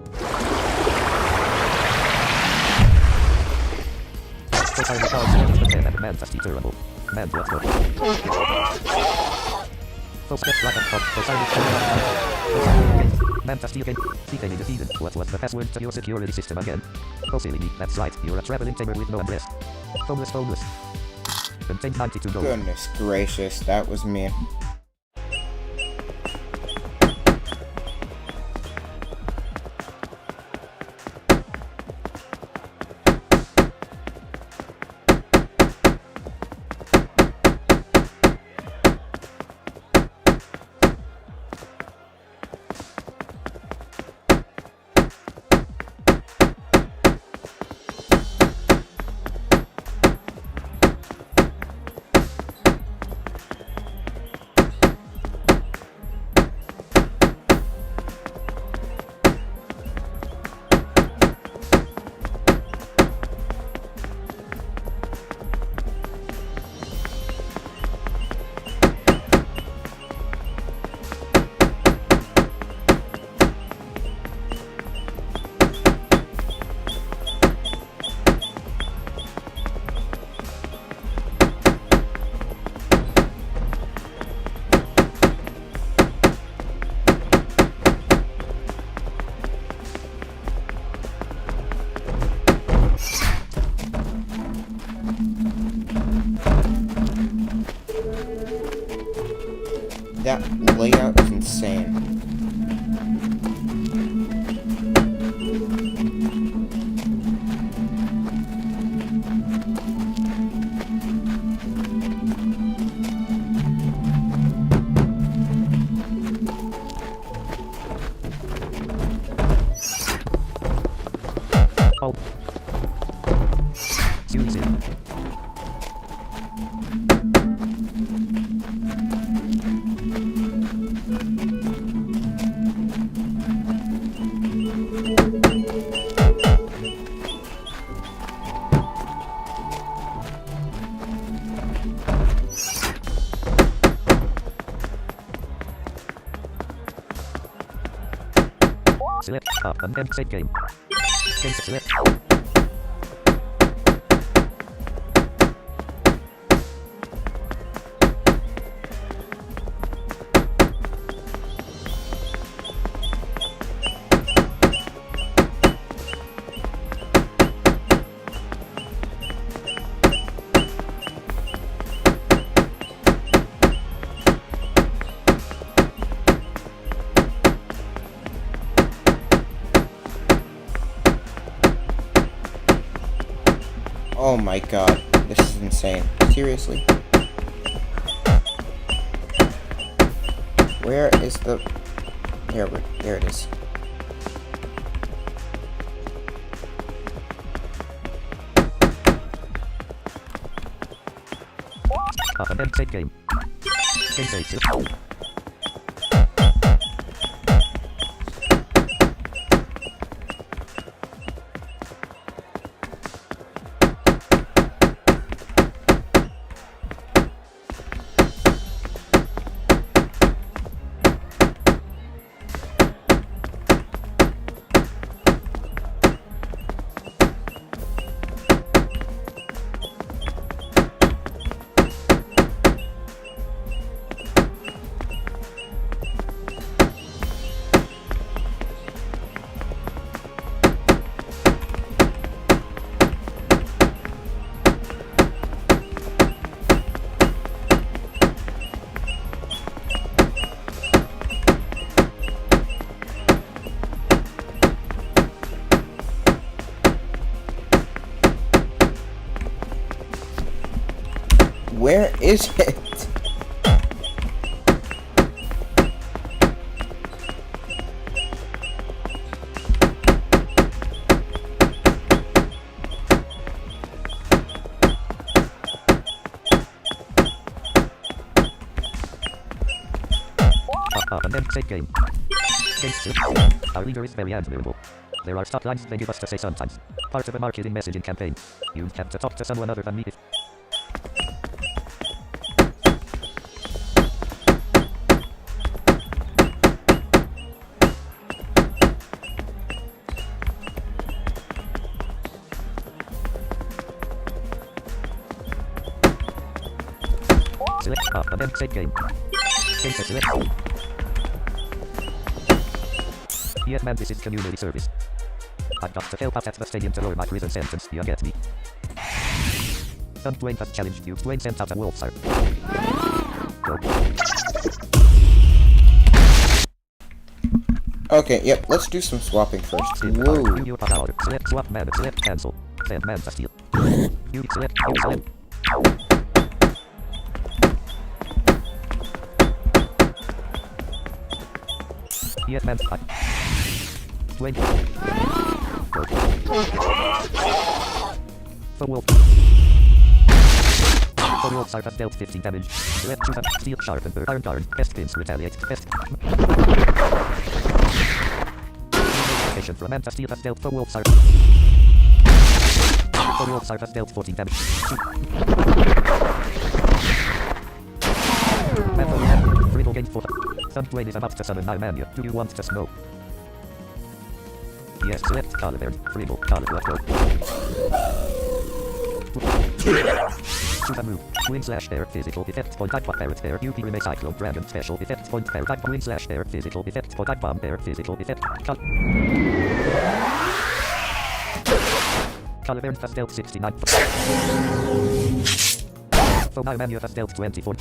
Osiris calls the 10 and manifest terrible. Man was good. Death right and Osiris. Manifest again. Seeking the season. What was the password to your security system again? Oh silly me. That's right. You're a traveling tamer with no address. Homeless. Contained 92 gold. Goodness gracious, that was me. That layout is insane. Oh. Susan. Select up and then save game. Game select. Oh my god, this is insane. Seriously? Where is the... There it is. Up and then save game. Game save. Where is it? Up and then save game. Game still. Our leader is very admirable. There are stop lines they give us to say sometimes. Part of a marketing messaging campaign. You have to talk to someone other than me if... Select up and then save game. Game set select. Yes man, this is community service. I've got to help out at the stadium to lower my prison sentence, you get me? Some Dwayne has challenged you. Dwayne sent out a wolf, sir. Go. Okay, yep, let's do some swapping first. Whoa. You power. Select swap man, select cancel. Send man to steal. You select, Yes man, Dwayne. Go. For wolf. For wolf, Sarf has dealt 15 damage. Select choose a steel sharpen or iron guard. Pest pins retaliate. Pest. Notification from man to steel has dealt for wolf, Sarf. For wolf, Sarf has dealt 14 damage. Man, Friddle gained 4. Some Dwayne is about to summon Manamon. Do you want to snow? Yes, select Caliber. Friddle, Caliber, go. Choose a move. Wing slash air physical effect point type parrot air UP remake cyclone dragon special effect point air type wing slash air physical effect point type bomb air physical effect. Caliber has dealt 69. So now Manu has dealt 24.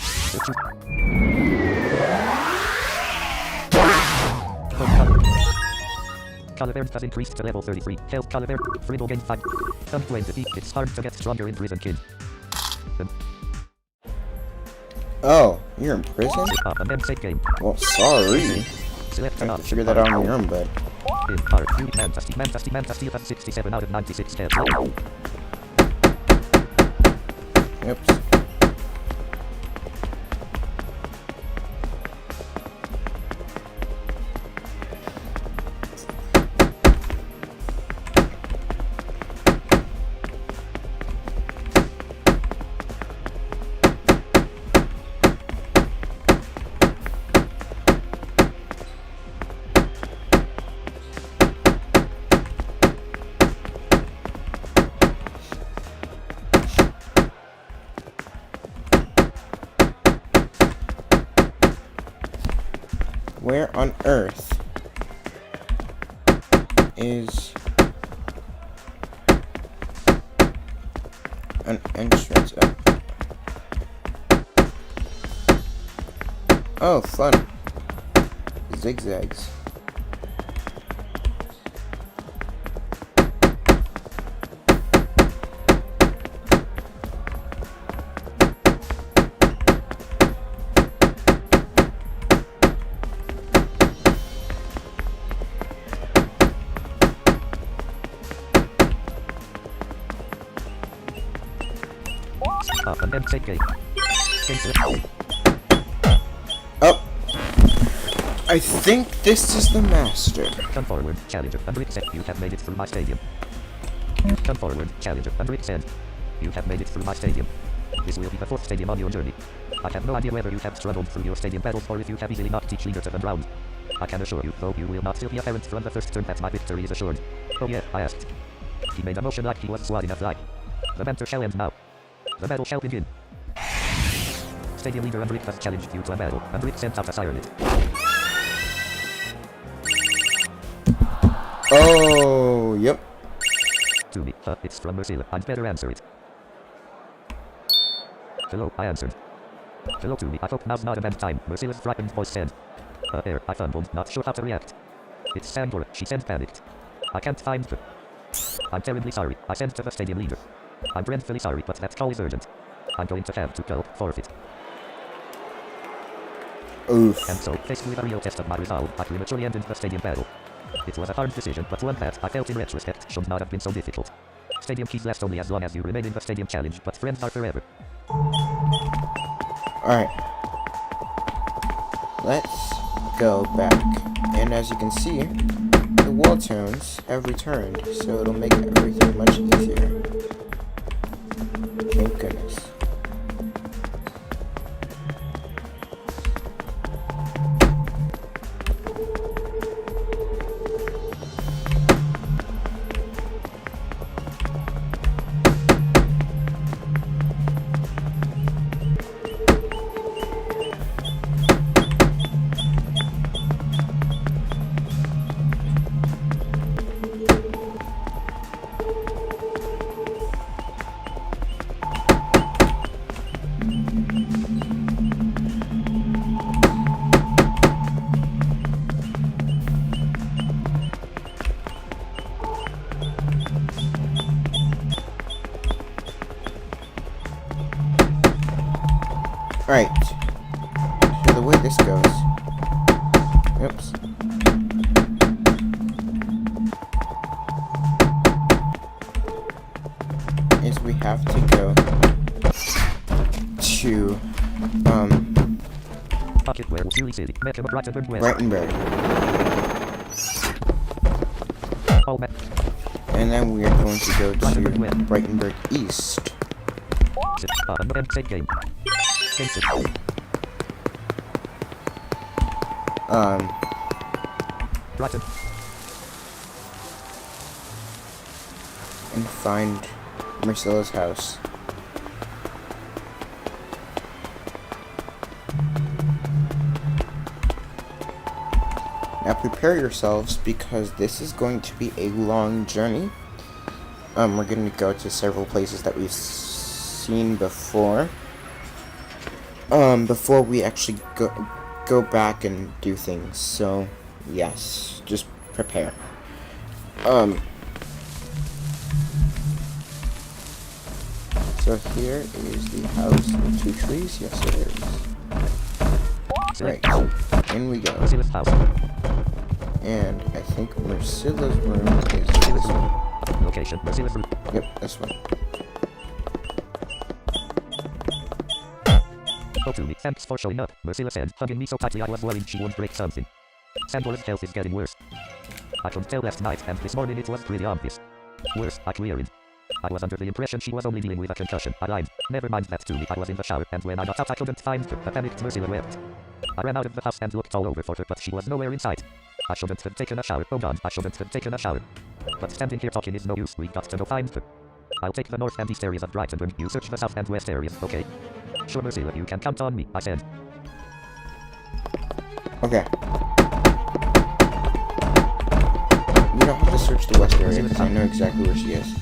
color burn has increased to level 33. Health color burn. Fribble gain 5. Unflamed defeat. It's hard to get stronger in prison, kid. Oh, you're in prison? An M-safe game. Well, sorry. Select I have to figure that out on your own, bud. In card. Mantastic has 67 out of 96 health. Oops. Where on earth is an entrance? Oh, fun. Zigzags. An M-safe game. Oh. I think this is the master. Come forward, challenger, and Rick said you have made it through my stadium. Come forward, challenger, and Rick said you have made it through my stadium. This will be the 4th stadium on your journey. I have no idea whether you have struggled through your stadium battles or if you have easily knocked each leader to the ground. I can assure you, though you will not still be apparent from the first turn, that my victory is assured. Oh yeah, I asked. He made a motion like he was swatting a fly. The banter shall end now. The battle shall begin. Stadium leader Andrick has challenged you to a battle. Andrick sent out a siren. Oh, yep. To me, it's from Mercilla. I'd better answer it. Hello, I answered. Hello to me. I hope now's not a bad time. Mercilla's frightened voice said. There, I fumbled, not sure how to react. It's Sandora, she said, panicked. I can't find the... I'm terribly sorry. I sent to the stadium leader. I'm dreadfully sorry, but that call is urgent. I'm going to have to go forfeit. Oof. And so, faced with a real test of my resolve, I prematurely ended the stadium battle. It was a hard decision, but one that, I felt in retrospect, should not have been so difficult. Stadium keys last only as long as you remain in the stadium challenge, but friends are forever. Alright. Let's go back. And as you can see, the wall tones have returned, so it'll make everything much easier. Thank goodness. Right. So the way this goes. Oops. Is we have to go to Breitenberg. And then we are going to go to Breitenberg East. And find Marcella's house. Now prepare yourselves, because this is going to be a long journey. We're going to go to several places that we've seen before. Before we actually go back and do things. So, yes, just prepare. So here is the house with 2 trees. Yes, it is. Right. In we go. Merciless house. And I think Mercilla's room is this one. Location. Merciless room. Yep, this one. Oh, to me. Thanks for showing up. Mercilla said, hugging me so tightly I was worried she won't break something. Sandora's health is getting worse. I couldn't tell last night, and this morning it was pretty obvious. Worse, I queried. I was under the impression she was only dealing with a concussion. I lied. Never mind that to me. I was in the shower, and when I got out I couldn't find her. A panicked Mercilla wept. I ran out of the house and looked all over for her, but she was nowhere in sight. I shouldn't have taken a shower. Oh god, I shouldn't have taken a shower. But standing here talking is no use. We got to go find her. I'll take the north and east areas of Brighton. You search the south and west areas, okay? Sure, Mercilla, you can count on me, I said. Okay. You don't have to search the west area, because I know exactly where she is.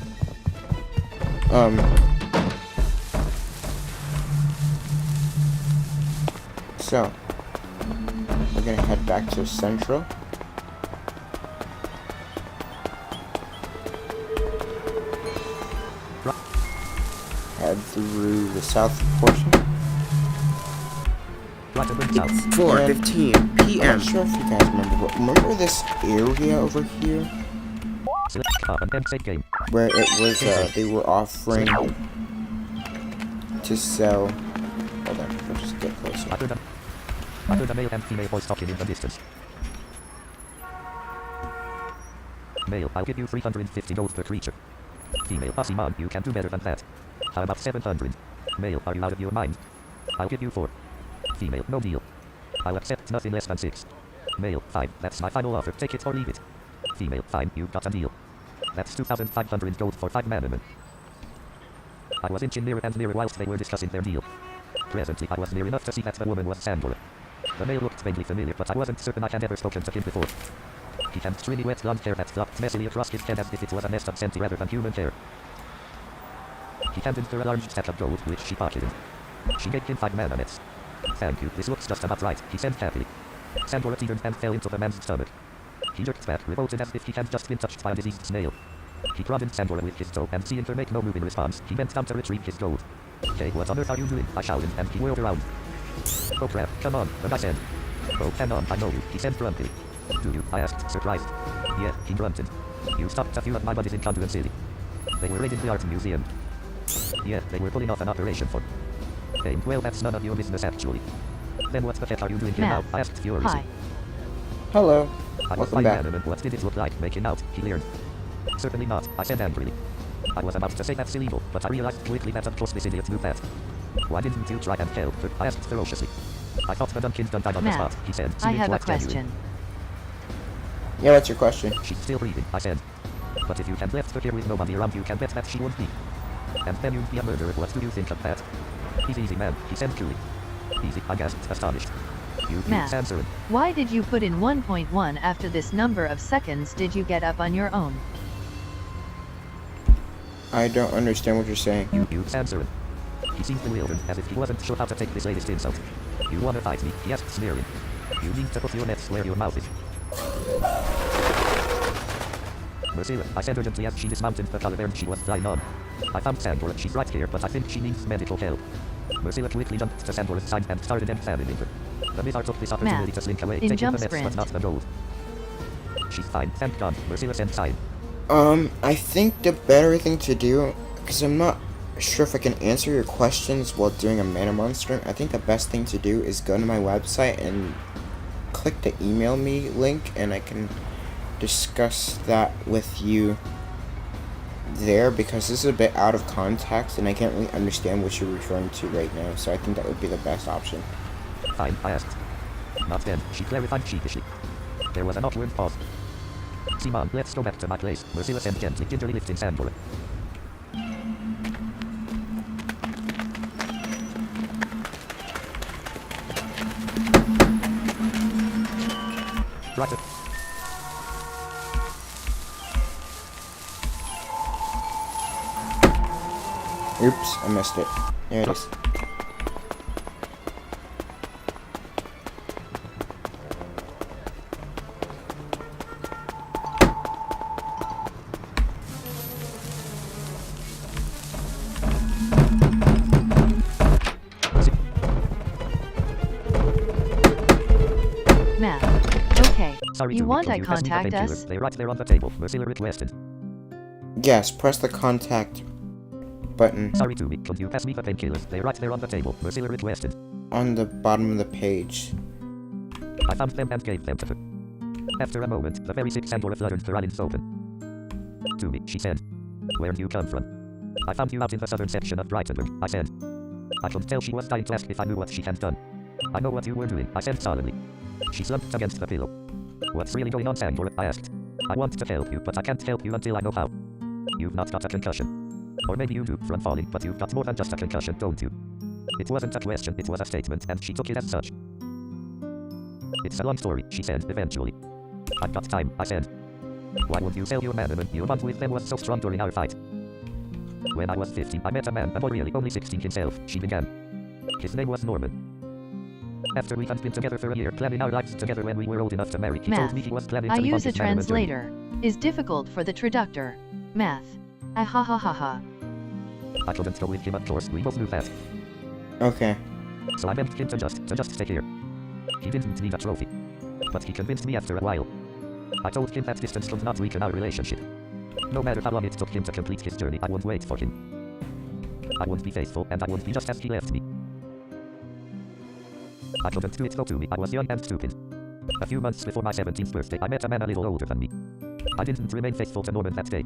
So, we're gonna head back to Central. Head through the south portion. It's 4:15 p.m. I'm not sure if you guys remember, but remember this area over here? Where it was, they were offering to sell... Hold on, we'll just get closer. I heard a male and female voice talking in the distance. Male, I'll give you 350 gold per creature. Female, Manamon, you can do better than that. How about 700? Male, are you out of your mind? I'll give you 4. Female, no deal. I'll accept nothing less than 6. Male, fine, that's my final offer, take it or leave it. Female, fine, you got a deal. That's 2,500 gold for 5 Manamon. I was inching nearer and nearer whilst they were discussing their deal. Presently, I was near enough to see that the woman was Sandora. The male looked vaguely familiar, but I wasn't certain I had ever spoken to him before. He had stringy wet blonde hair that flopped messily across his head as if it was a nest of senti rather than human hair. He handed her a large stack of gold, which she pocketed. She gave him 5 manamets. Thank you, this looks just about right, he said happily. Sandora teetered and fell into the man's stomach. He jerked back, revolted as if he had just been touched by a diseased snail. He prodded Sandora with his toe, and seeing her make no move in response, he bent down to retrieve his gold. Hey, what on earth are you doing? I shouted, and he whirled around. Oh crap, come on, the guy said. Oh, hang on, I know you, he said grumpily. Do you? I asked, surprised. Yeah, he grunted. You stopped a few of my buddies in Conduit City. They were raiding the art museum. Yeah, they were pulling off an operation for... Hey, well, that's none of your business actually. Then what the heck are you doing here now? I asked furiously. Hi. Hello. I was by Manamon. What did it look like making out? He leered. Certainly not, I said angrily. I was about to say that's illegal, but I realized quickly that of course this idiot knew that. Why didn't you try and help her? I asked ferociously. I thought the Dunkin' done died on the spot, he said. I have a question. Yeah, what's your question? She's still breathing, I said. But if you had left her here with nobody around, you can bet that she won't be. And then you'd be a murderer. What do you think of that? He's easy, man, he said coolly. Easy, I gasped, astonished. You answering. Why did you put in 1.1 after this number of seconds? Did you get up on your own? I don't understand what you're saying. You answering. He seemed bewildered, as if he wasn't sure how to take this latest insult. You wanna fight me? He asked, sneering. You need to put your nets where your mouth is. Mercilla, I said urgently as she dismounted the collar she was flying on. I found Sandora, she's right here, but I think she needs medical help. Mercilla quickly jumped to Sandora's side and started examining her. The Mizar took this opportunity to slink away, taking the nets but not the gold. She's fine, thank God, Mercilla said sighing. I think the better thing to do, because I'm not sure if I can answer your questions while doing a Manamon stream, I think the best thing to do is go to my website and click the email me link, and I can discuss that with you there, because this is a bit out of context and I can't really understand what you're referring to right now, so I think that would be the best option. Fine, I asked. Not then, she clarified sheepishly. There was an awkward pause. Simon, let's go back to my place, Mercilla said gently, gingerly lifting Sandora. Right. Oops, I missed it. There it is. Math. Okay. Sorry, You Tumi, want could I you pass me the contact painkiller? us? They're right there on the table. Mozilla requested. Yes, press the contact button Sorry, Tumi, could you pass me the painkillers? They're right there on the table. Mozilla requested. on the bottom of the page. I found them and gave them to her. After a moment, the very sick Sandora fluttered her eyes open. Tumi, she said. Where do you come from? I found you out in the southern section of Brightonburg, I said. I could tell she was dying to ask if I knew what she had done. I know what you were doing, I said solemnly. She slumped against the pillow. What's really going on, Sandora? I asked. I want to help you, but I can't help you until I know how. You've not got a concussion. Or maybe you do from falling, but you've got more than just a concussion, don't you? It wasn't a question, it was a statement, and she took it as such. It's a long story, she said, eventually. I've got time, I said. Why would you sell your Manamon? Your bond with them was so strong during our fight. When I was 15, I met a man, a boy really only 16 himself, she began. His name was Norman. After we had been together for a year, planning our lives together when we were old enough to marry, he told me he was planning to I be on use a his Manamon journey. translator. Is difficult for the traductor. Math. Ah ha ha ha ha. I couldn't go with him, of course, we both knew that. Okay. So I begged him to just stay here. He didn't need a trophy. But he convinced me after a while. I told him that distance could not weaken our relationship. No matter how long it took him to complete his journey, I wouldn't wait for him. I wouldn't be faithful, and I wouldn't be just as he left me. I couldn't do it though, to me. I was young and stupid. A few months before my 17th birthday, I met a man a little older than me. I didn't remain faithful to Norman that day.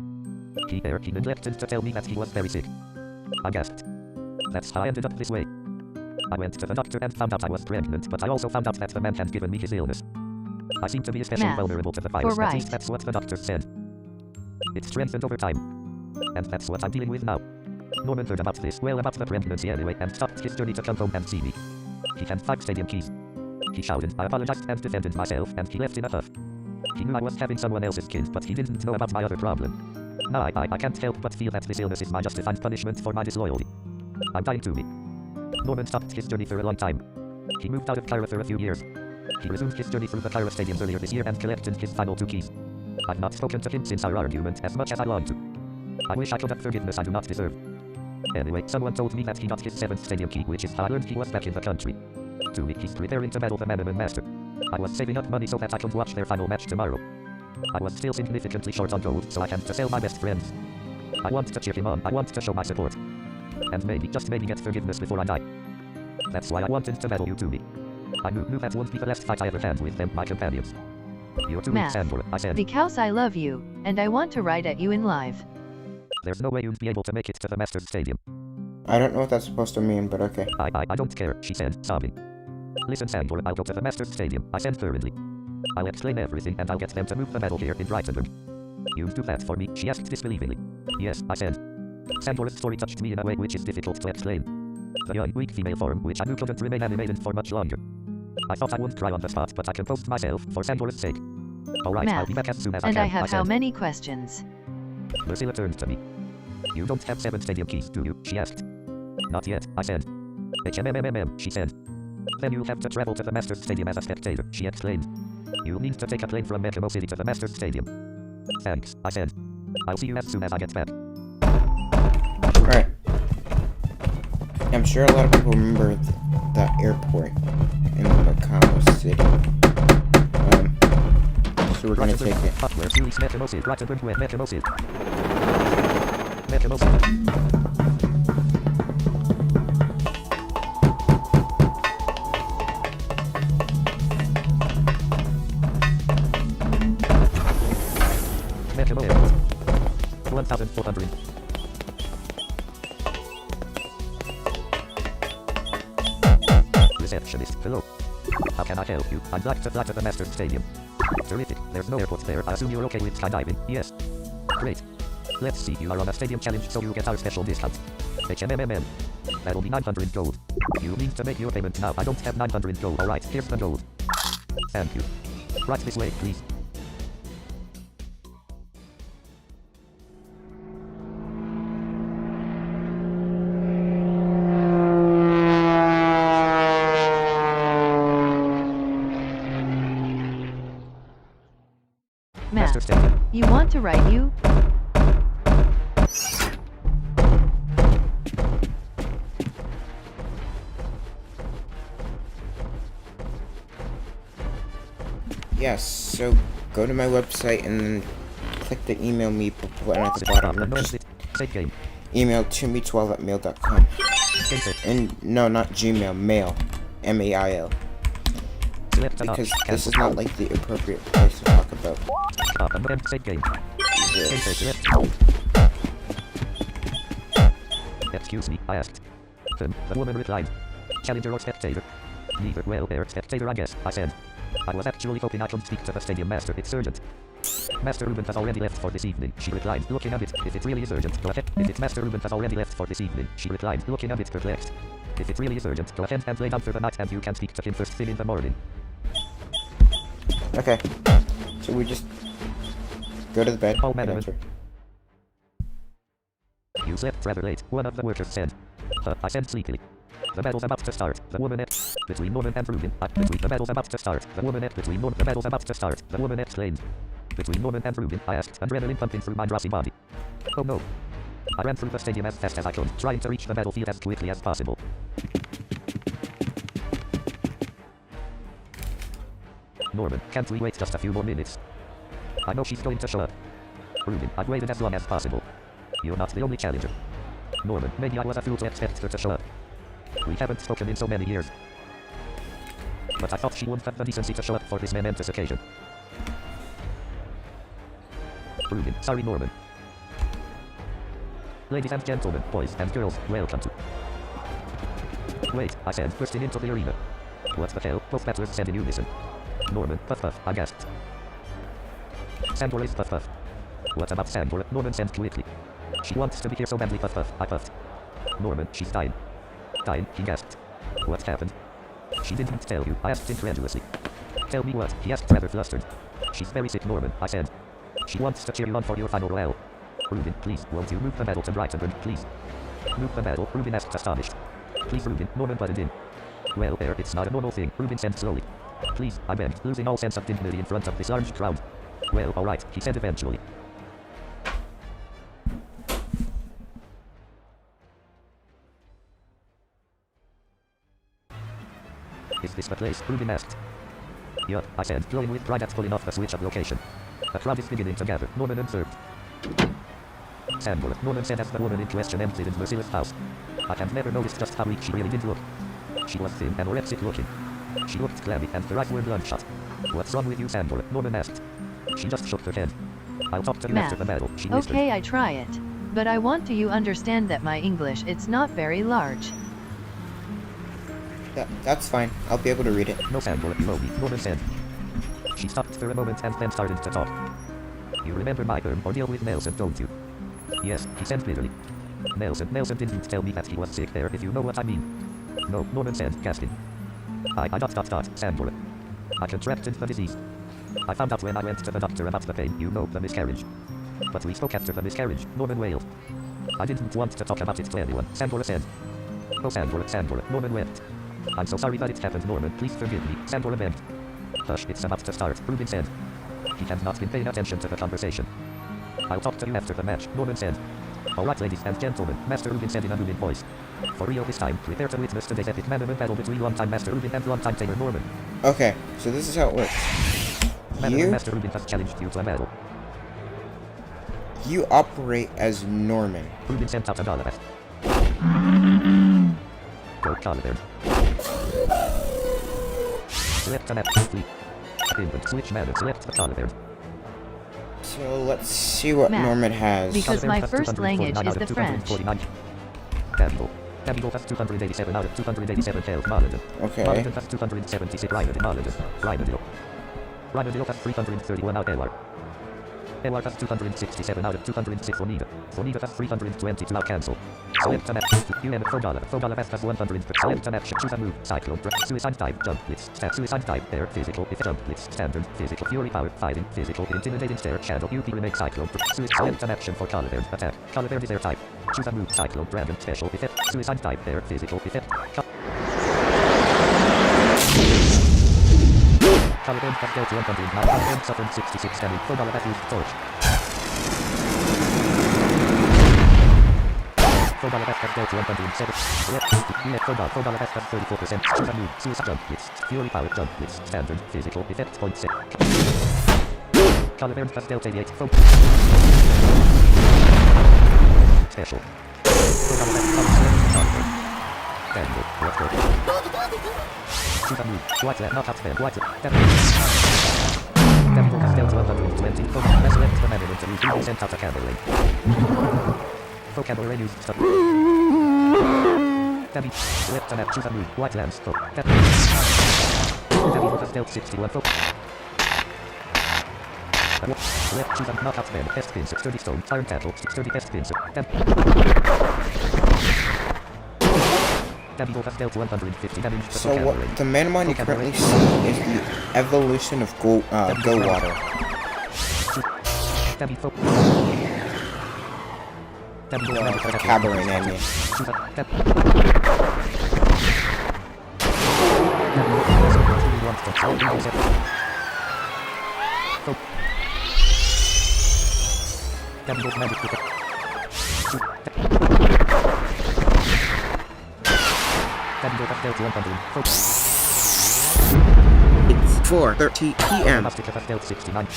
He neglected to tell me that he was very sick. I gasped. That's how I ended up this way. I went to the doctor and found out I was pregnant, but I also found out that the man had given me his illness. I seem to be especially Math. vulnerable to the virus, Right. at least that's what the doctor said. It strengthened over time. And that's what I'm dealing with now. Norman heard about this, well, about the pregnancy anyway, and stopped his journey to come home and see me. He had 5 stadium keys. He shouted, I apologized and defended myself, and he left in a huff. He knew I was having someone else's kid, but he didn't know about my other problem. Now I can't help but feel that this illness is my justified punishment for my disloyalty. I'm dying to me. Norman stopped his journey for a long time. He moved out of Cairo for a few years. He resumed his journey through the Cairo stadiums earlier this year and collected his final 2 keys. I've not spoken to him since our argument as much as I long to. I wish I could have forgiveness I do not deserve. Anyway, someone told me that he got his 7th stadium key, which is how I learned he was back in the country. To me, he's preparing to battle the Manamon Master. I was saving up money so that I could watch their final match tomorrow. I was still significantly short on gold, so I had to sell my best friends. I want to cheer him on, I want to show my support. And maybe, just maybe get forgiveness before I die. That's why I wanted to battle you, Tumi. I knew that won't be the last fight I ever had with them, my companions. You're too weak, Math. Sandora, I said. Because I love you, and I want to ride at you in live. There's no way you'd be able to make it to the Masters Stadium. I don't know what that's supposed to mean, but okay. I don't care, she said, sobbing. Listen, Sandora, I'll go to the Masters Stadium, I said hurriedly. I'll explain everything and I'll get them to move the medal here in Brightonburg. You'll do that for me, she asked disbelievingly. Yes, I said. Sandora's story touched me in a way which is difficult to explain. The young, weak female form, which I knew couldn't remain animated for much longer. I thought I wouldn't cry on the spot, but I composed myself for Sandora's sake. Alright, I'll be Math. back as soon as I And can, I have how said. many questions? Lucilla turned to me. You don't have 7 stadium keys, do you? She asked. Not yet, I said. HMMMM, she said. Then you'll have to travel to the Masters Stadium as a spectator, she explained. You'll need to take a plane from Mexico City to the Masters Stadium. Thanks, I said. I'll see you as soon as I get back. Alright. I'm sure a lot of people remember that airport in Mexico City. So we're gonna take it. Where's Julie's Mexico City? Brightonburg with Mexico City. Mexico City. Mexico City. 1,400. Receptionist, hello. How can I help you? I'd like to fly to the Masters Stadium. Terrific. There's no airport there. I assume you're okay with skydiving. Yes. Great. Let's see. You are on a stadium challenge, so you get our special discount. HMMMM. That'll be 900 gold. You need to make your payment now. I don't have 900 gold. Alright, here's the gold. Thank you. Right this way, please. Master Math. Stadium. You want to ride you? yes, so go to my website and then click the email me button at the bottom. Just email tome12@mail.com. And no, not Gmail, mail. M-A-I-L. Because this is not like the appropriate place to talk about this. Excuse me, I asked. The woman replied. Challenger or spectator? Neither. Well, spectator, I guess, I said. I was actually hoping I could speak to the stadium master. It's urgent. Master Ruben has already left for this evening, she replied, looking at it. If it really is urgent, go ahead. If it's Master Ruben has already left for this evening, she replied, looking at it perplexed. If it really is urgent, go ahead and lay down for the night and you can speak to him first thing in the morning. Okay. So we just go to the bed. Oh, Manamon. You slept rather late, one of the workers said. I said sleepily. The battle's about to start. The woman between Norman and Ruben. The battle's about to start. The woman between Norman. The battle's about to start. The woman exclaimed. Between Norman and Ruben, I asked, adrenaline pumping through my drossy body. Oh no. I ran through the stadium as fast as I could, trying to reach the battlefield as quickly as possible. Norman, can't we wait just a few more minutes? I know she's going to show up. Ruben, I've waited as long as possible. You're not the only challenger. Norman, maybe I was a fool to expect her to show up. We haven't spoken in so many years. But I thought she would have the decency to show up for this momentous occasion. Ruben, sorry Norman. Ladies and gentlemen, boys and girls, welcome to... Wait, I said, bursting into the arena. What the hell? Both battlers said in unison. Norman, puff puff, I gasped. Sandor is puff puff. What about Sandor? Norman said quickly. She wants to be here so badly, puff puff, I puffed. Norman, she's dying. Dying, he gasped. What happened? She didn't tell you, I asked incredulously. Tell me what, he asked rather flustered. She's very sick, Norman, I said. She wants to cheer you on for your final royale. Ruben, please, won't you move the battle to Brighton, please? Move the battle, Ruben asked astonished. Please, Ruben, Norman butted in. Well, there, it's not a normal thing, Ruben said slowly. Please, I begged, losing all sense of dignity in front of this large crowd. Well, alright, he said eventually. Is this the place? Ruben asked. Yup, I said, glowing with pride at pulling off the switch of location. The crowd is beginning to gather, Norman observed. Sandor, Norman said as the woman in question entered into Merciless house. I have never noticed just how weak she really did look. She was thin and anorexic looking. She looked clammy and her eyes were bloodshot. What's wrong with you, Sandor? Norman asked. She just shook her head. I'll talk to you after the battle, she whispered. Okay, I try it. But I want you understand that my English, it's not very large. Yeah, that's fine. I'll be able to read it. No, Sandor, you owe me, Norman said. She stopped for a moment and then started to talk. You remember my ordeal with Nelson, don't you? Yes, he said bitterly. Nelson didn't tell me that he was sick there, if you know what I mean. No, Norman said, gasping. Sandor. I contracted the disease. I found out when I went to the doctor about the pain, you know, the miscarriage. But we spoke after the miscarriage, Norman wailed. I didn't want to talk about it to anyone, Sandor said. Oh, Sandor, Norman wept. I'm so sorry that it happened, Norman, please forgive me, Sandor begged. Hush, it's about to start, Ruben said. He had not been paying attention to the conversation. I'll talk to you after the match, Norman said. Alright, ladies and gentlemen, Master Ruben said in a booming voice. For real this time, prepare to witness today's epic Manamon battle between longtime Master Ruben and longtime Tamer Norman. Okay, so this is how it works. Master Ruben has challenged you to a battle. You operate as Norman. Ruben sent out a Goliath. Go Goliath. Select an action fleet. Input switch Manamon, select the Goliath. So let's see what Math, Norman has. because my first language is the French. Davigo has 287 out of 287 health. Maladin. Okay. Maladin has 276 Maladin. Rhymedil has 331 out Elar. Elar has 267 out of 206 Fonida. Fonida has 322 out Cancel. Select an action. UM Fogala. Fogala has 100. Select an action. Choose a move. Cyclone. Suicide type. Jump blitz. Stat. Suicide type. Air. Physical. If jump blitz. Standard. Physical. Fury power. Fighting. Physical. Intimidating stare. Shadow. UP remake cyclone. Select an action for Caliber. Attack. Caliber is air type. Choose a move. Cyclone. Dragon. Special effect. Suicide type. Air. Physical effect. Caliban has dealt 109 and suffered 66 damage. Fogala has used torch. Fogala has dealt 107. Fogala has 34%. Choose a move. Suicide jump blitz. Fury power jump with standard physical effects points. Color burn pastel 88 from special. Candle, let's go. Choose a move. White left, not outspend. White left. Candle pastel 120. Let's select the Manamon to use 3% out of candle lane. For candle lane use stop. Tabby, left and choose a move. White lands. Go. Tabby pastel 61. Left choose and not outspend. Pest pincer, sturdy stone, iron cattle, sturdy pest pincer. So what the Manamon you currently see is the evolution of Go Water. The cabaret enemy. 4:30 p.m. 69.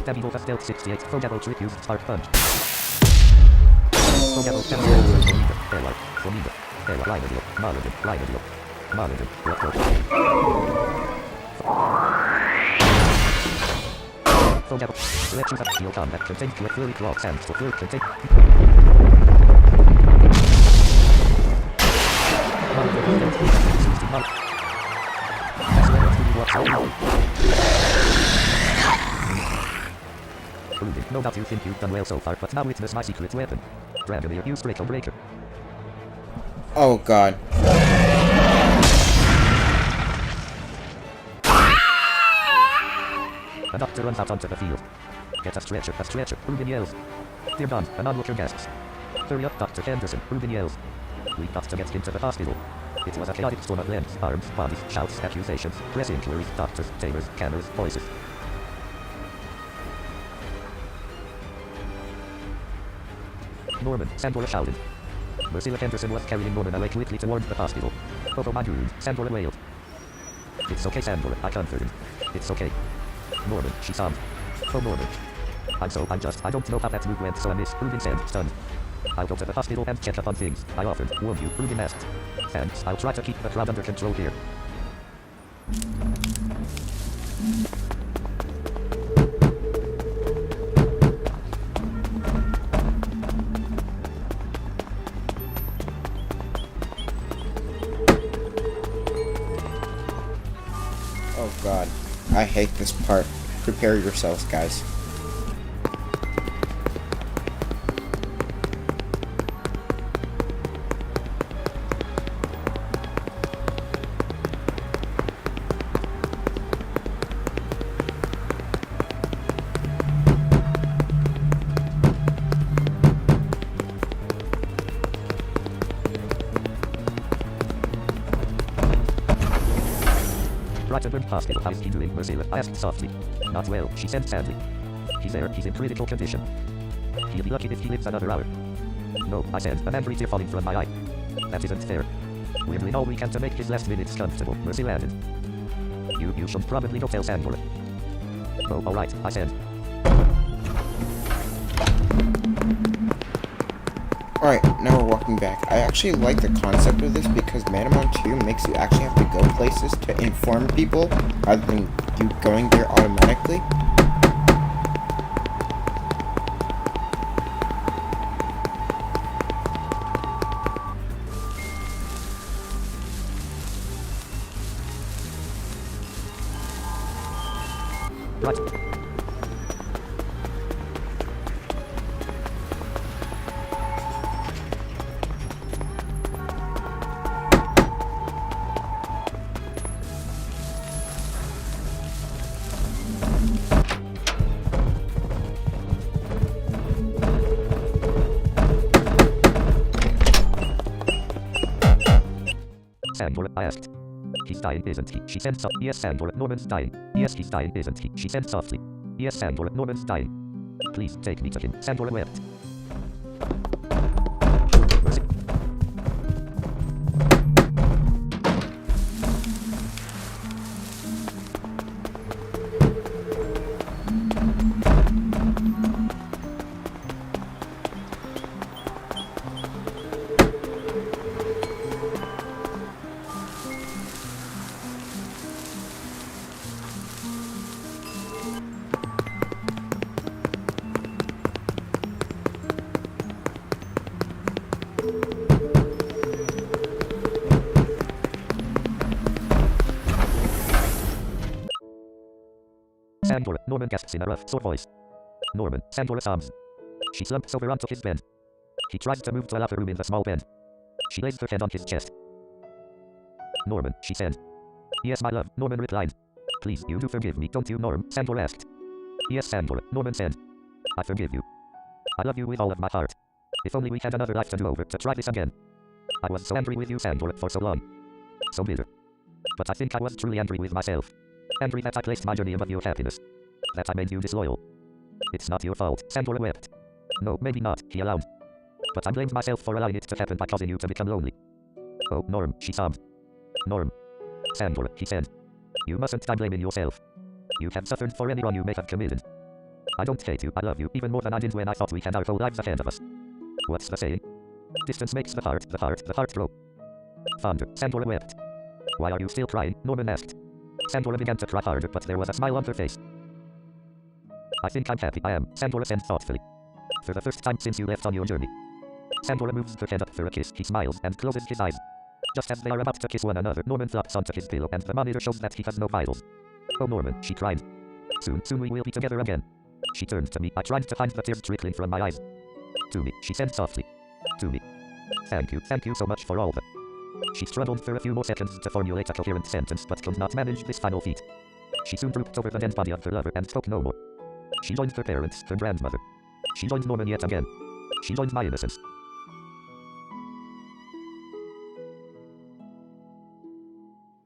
Tabby Pastel 68 for double trick used spark punch. Let's use a steel combat contained to a flurry claw sands to flurry contain. No doubt you think you've done well so far, but now witness my secret weapon. Dragomir, use Breaker Breaker. Oh god. A doctor runs out onto the field. Get a stretcher, Ruben yells. They're gone, an onlooker gasps. Hurry up, Dr. Henderson, Ruben yells. We've got to get into the hospital. It was a chaotic storm of limbs, arms, bodies, shouts, accusations, press inquiries, doctors, tailors, cameras, voices. Norman, Sandora shouted. Mercilla Henderson was carrying Norman away quickly toward the hospital. Oh my god, Sandora wailed. It's okay, Sandora, I comforted. It's okay. Norman, she sobbed. Oh, Norman. I don't know how that move went, so I missed. Ruben said, stunned. I'll go to the hospital and check up on things. I offered, warned you, Ruben asked. Thanks, I'll try to keep the crowd under control here. Oh god, I hate this part. Prepare yourselves, guys. Brighton Hospital, how's he doing, Mercilla? I asked softly. Not well, she said sadly. He's there, he's in critical condition. He'll be lucky if he lives another hour. No, I said, an angry tear falling from my eye. That isn't fair. We're doing all we can to make his last minutes comfortable, Mercilla added. You should probably go tell Sandora. Oh, alright, I said. Alright, now we're walking back. I actually like the concept of this because Manamon 2 makes you actually have to go places to inform people rather than you going there automatically. Right. Sandra? I asked. He's dying, isn't he? She said softly. Yes, Sandra. Norman's dying. Yes, he's dying, isn't he? She said softly. Yes, Sandra. Norman's dying. Please take me to him. Sandra wept. Mercy. Sandra. Norman gasps in a rough, sore voice. Norman. Sandra sobs. She slumps over onto his bed. He tries to move to a locker room in the small bed. She lays her head on his chest. Norman, she said. Yes, my love, Norman replied. Please, you do forgive me, don't you, Norm? Sandra asked. Yes, Sandra, Norman said. I forgive you. I love you with all of my heart. If only we had another life to do over to try this again. I was so angry with you, Sandra, for so long. So bitter. But I think I was truly angry with myself. Angry that I placed my journey above your happiness. That I made you disloyal. It's not your fault, Sandra wept. No, maybe not, he allowed. But I blamed myself for allowing it to happen by causing you to become lonely. Oh, Norm, she sobbed. Norm. Sandra, he said. You mustn't die blaming yourself. You have suffered for any wrong you may have committed. I don't hate you, I love you, even more than I did when I thought we had our whole lives ahead of us. What's the saying? Distance makes the heart grow. Fonder, Sandra wept. Why are you still crying? Norman asked. Sandra began to cry harder, but there was a smile on her face. I think I'm happy, I am, Sandra said thoughtfully. For the first time since you left on your journey. Sandra moves her head up for a kiss, he smiles and closes his eyes. Just as they are about to kiss one another, Norman flops onto his pillow and the monitor shows that he has no vitals. Oh Norman, she cried. Soon we will be together again. She turned to me, I tried to hide the tears trickling from my eyes. To me, she said softly. To me. Thank you so much for all the... She struggled for a few more seconds to formulate a coherent sentence but could not manage this final feat. She soon drooped over the dead body of her lover and spoke no more. She joined her parents, her grandmother. She joined Norman yet again. She joined my innocence.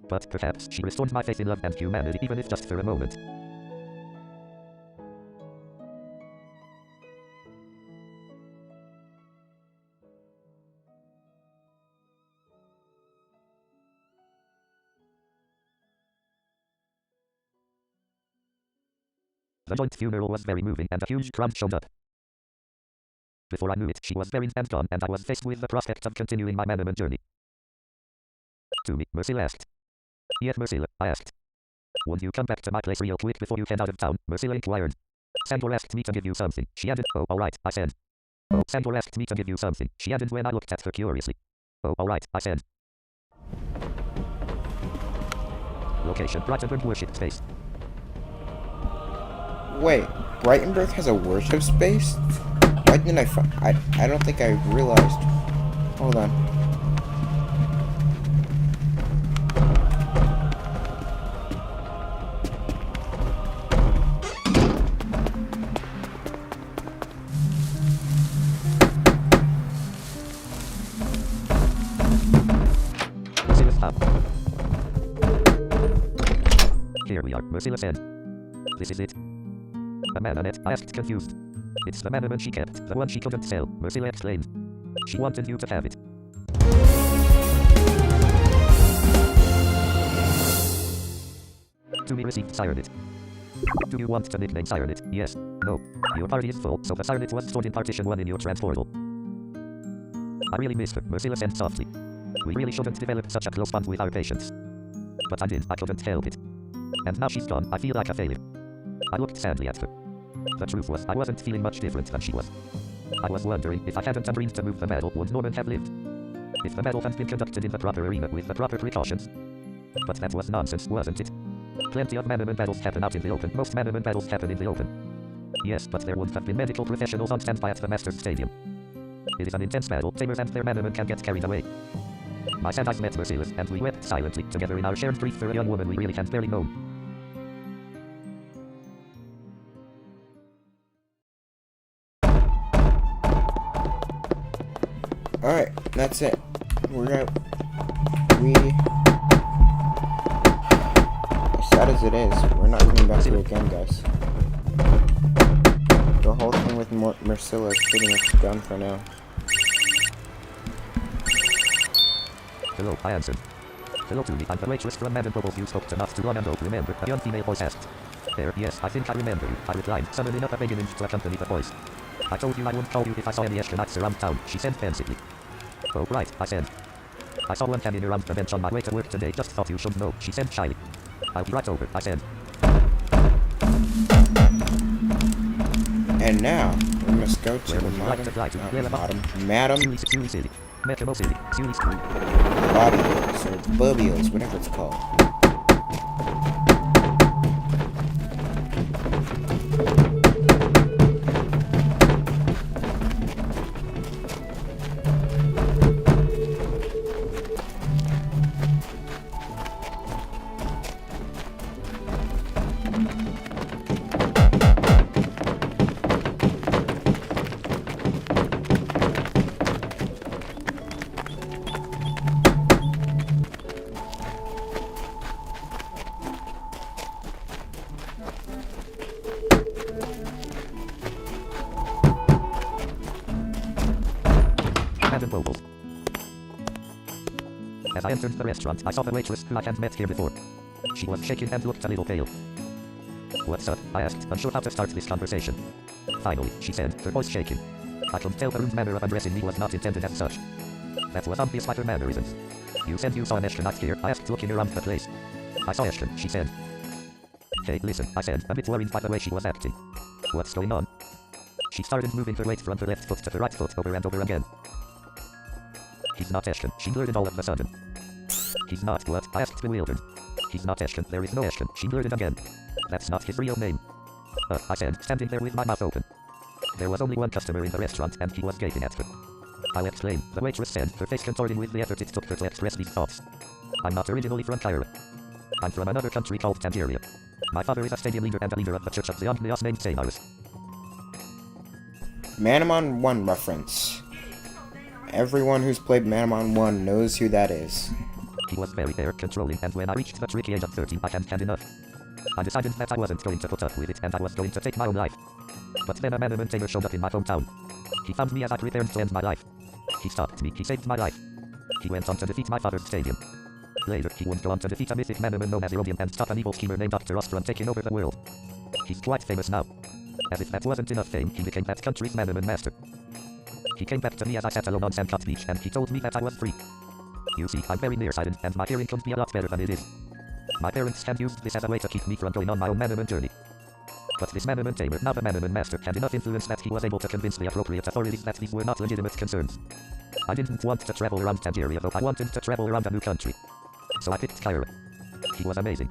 But perhaps she restored my faith in love and humanity, even if just for a moment. The joint funeral was very moving and a huge crowd showed up. Before I knew it, she was buried and gone, and I was faced with the prospect of continuing my Manamon journey. To me, Mercila asked. Yes, Mercila, I asked. Won't you come back to my place real quick before you head out of town? Mercila inquired. Sandra asked me to give you something. She added. Oh, alright, I said. Oh, Sandra asked me to give you something. She added when I looked at her curiously. Oh, alright, I said. Location, Brightenburg worship space. Wait, Brightenburg has a worship space? Why didn't I don't think I realized. Hold on. Here we are, Mercila said. This is it. A Mananet, I asked confused. It's the Manamon she kept, the one she couldn't sell, Mercila explained. She wanted you to have it. To be received Sirenet. Do you want to nickname Sirenet? Yes. No. Your party is full, so the Sirenet was stored in partition 1 in your transportal. I really miss her, Mercila said softly. We really shouldn't develop such a close bond with our patients. But I did, I couldn't help it. And now she's gone, I feel like a failure. I looked sadly at her. The truth was, I wasn't feeling much different than she was. I was wondering, if I hadn't agreed to move the battle, would Norman have lived? If the battle had been conducted in the proper arena with the proper precautions? But that was nonsense, wasn't it? Plenty of Manamon battles happen out in the open, most Manamon battles happen in the open. Yes, but there wouldn't have been medical professionals on standby at the Masters Stadium. It is an intense battle, tamers and their Manamon can get carried away. My sad eyes met Mercila's, and we wept silently together in our shared grief for a young woman we really had barely known. Alright, that's it. as sad as it is, we're not coming back here again, guys. The whole thing with Marcilla is pretty much done for now. Hello, I answered. Hello to me, I'm the waitress from Manamon you spoke to not too long ago, remember? A young female voice asked. There, yes, I think I remember you, I replied, summoning up a big image to accompany the voice. I told you I wouldn't call you if I saw any astronauts around town, she said pensively. Oh right, I said. I saw one hanging around the bench on my way to work today, just thought you should know, she said shyly. I'll be right over, I said. And now, we must go to the Madam City. Metro City. Bobby Hills, or Bubby Hills, whatever it's called. As I entered the restaurant, I saw the waitress who I hadn't met here before. She was shaking and looked a little pale. What's up? I asked, unsure how to start this conversation. Finally, she said, her voice shaking. I could tell the rude manner of addressing me was not intended as such. That was obvious by her mannerisms. You said you saw an astronaut here, I asked, looking around the place. I saw Ashton, she said. Hey, listen, I said, a bit worried by the way she was acting. What's going on? She started moving her weight from her left foot to her right foot over and over again. He's not Ashton, she blurted all of a sudden. He's not what? I asked, bewildered. He's not Ashton, there is no Ashton, she blurted again. That's not his real name. I said, standing there with my mouth open. There was only one customer in the restaurant and he was gaping at her. I'll explain, the waitress said, her face contorting with the effort it took her to express these thoughts. I'm not originally from Cairo. I'm from another country called Tangier. My father is a stadium leader and a leader of the Church of the Omnios named Sainarus. Manamon 1 reference. Everyone who's played Manamon 1 knows who that is. He was very air controlling, and when I reached the tricky age of 13, I hadn't had enough. I decided that I wasn't going to put up with it, and I was going to take my own life. But then a Manamon tamer showed up in my hometown. He found me as I prepared to end my life. He stopped me, he saved my life. He went on to defeat my father's stadium. Later, he would go on to defeat a mythic Manamon known as Herodian and stop an evil schemer named Dr. Ross from taking over the world. He's quite famous now. As if that wasn't enough fame, he became that country's Manamon master. He came back to me as I sat alone on Sandcott Beach, and he told me that I was free. You see, I'm very nearsighted, and my hearing could be a lot better than it is. My parents had used this as a way to keep me from going on my own Manamon journey. But this Manamon tamer, now the Manamon master, had enough influence that he was able to convince the appropriate authorities that these were not legitimate concerns. I didn't want to travel around Tangier, though I wanted to travel around a new country. So I picked Cairo. He was amazing.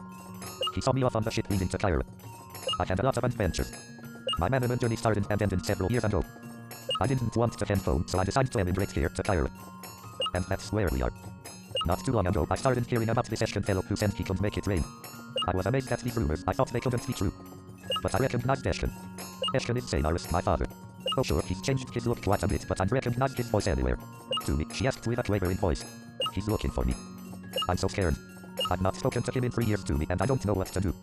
He saw me off on the ship leading to Cairo. I had a lot of adventures. My Manamon journey started and ended several years ago. I didn't want to hand phone, so I decided to emigrate here to Cairo. And that's where we are. Not too long ago, I started hearing about this Ashton fellow who said he could make it rain. I was amazed at these rumors, I thought they couldn't be true. But I recognized Ashton. Ashton is Sainarus, my father. Oh sure, he's changed his look quite a bit, but I'd recognized his voice anywhere. To me, she asked with a quavering voice. He's looking for me. I'm so scared. I've not spoken to him in 3 years to me, and I don't know what to do.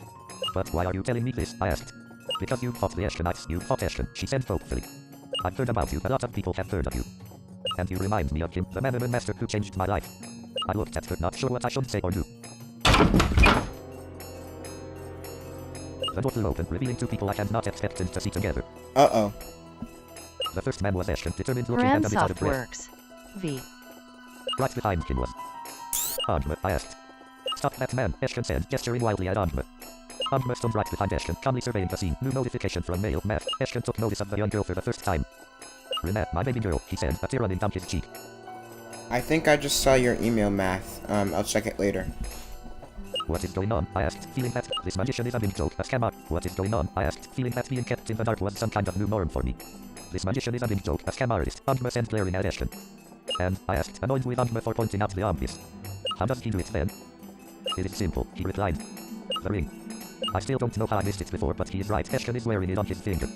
But why are you telling me this? I asked. Because you fought the Ashtonites, you fought Ashton, she said hopefully. I've heard about you, a lot of people have heard of you. And you remind me of him, the Manamon master who changed my life. I looked at her, not sure what I should say or do. The door flew open, revealing two people I had not expected to see together. Uh-oh. The first man was Ashton, determined looking and a bit out of breath. Works. V. Right behind him was Andma, I asked. Stop that man, Ashton said, gesturing wildly at Andma. Andma stood right behind Ashton, calmly surveying the scene. New notification from mail, Matt. Ashton took notice of the young girl for the first time. Renat, my baby girl, he said, a tear running down his cheek. I think I just saw your email, Math. I'll check it later. What is going on? I asked, feeling that this magician is a big joke, a scammer. What is going on? I asked, feeling that being kept in the dark was some kind of new norm for me. This magician is a big joke, a scam artist, Andma said, glaring at Ashton. And, I asked, annoyed with Andma for pointing out the obvious. How does he do it then? It is simple, he replied. The ring. I still don't know how I missed it before, but he is right, Ashton is wearing it on his finger.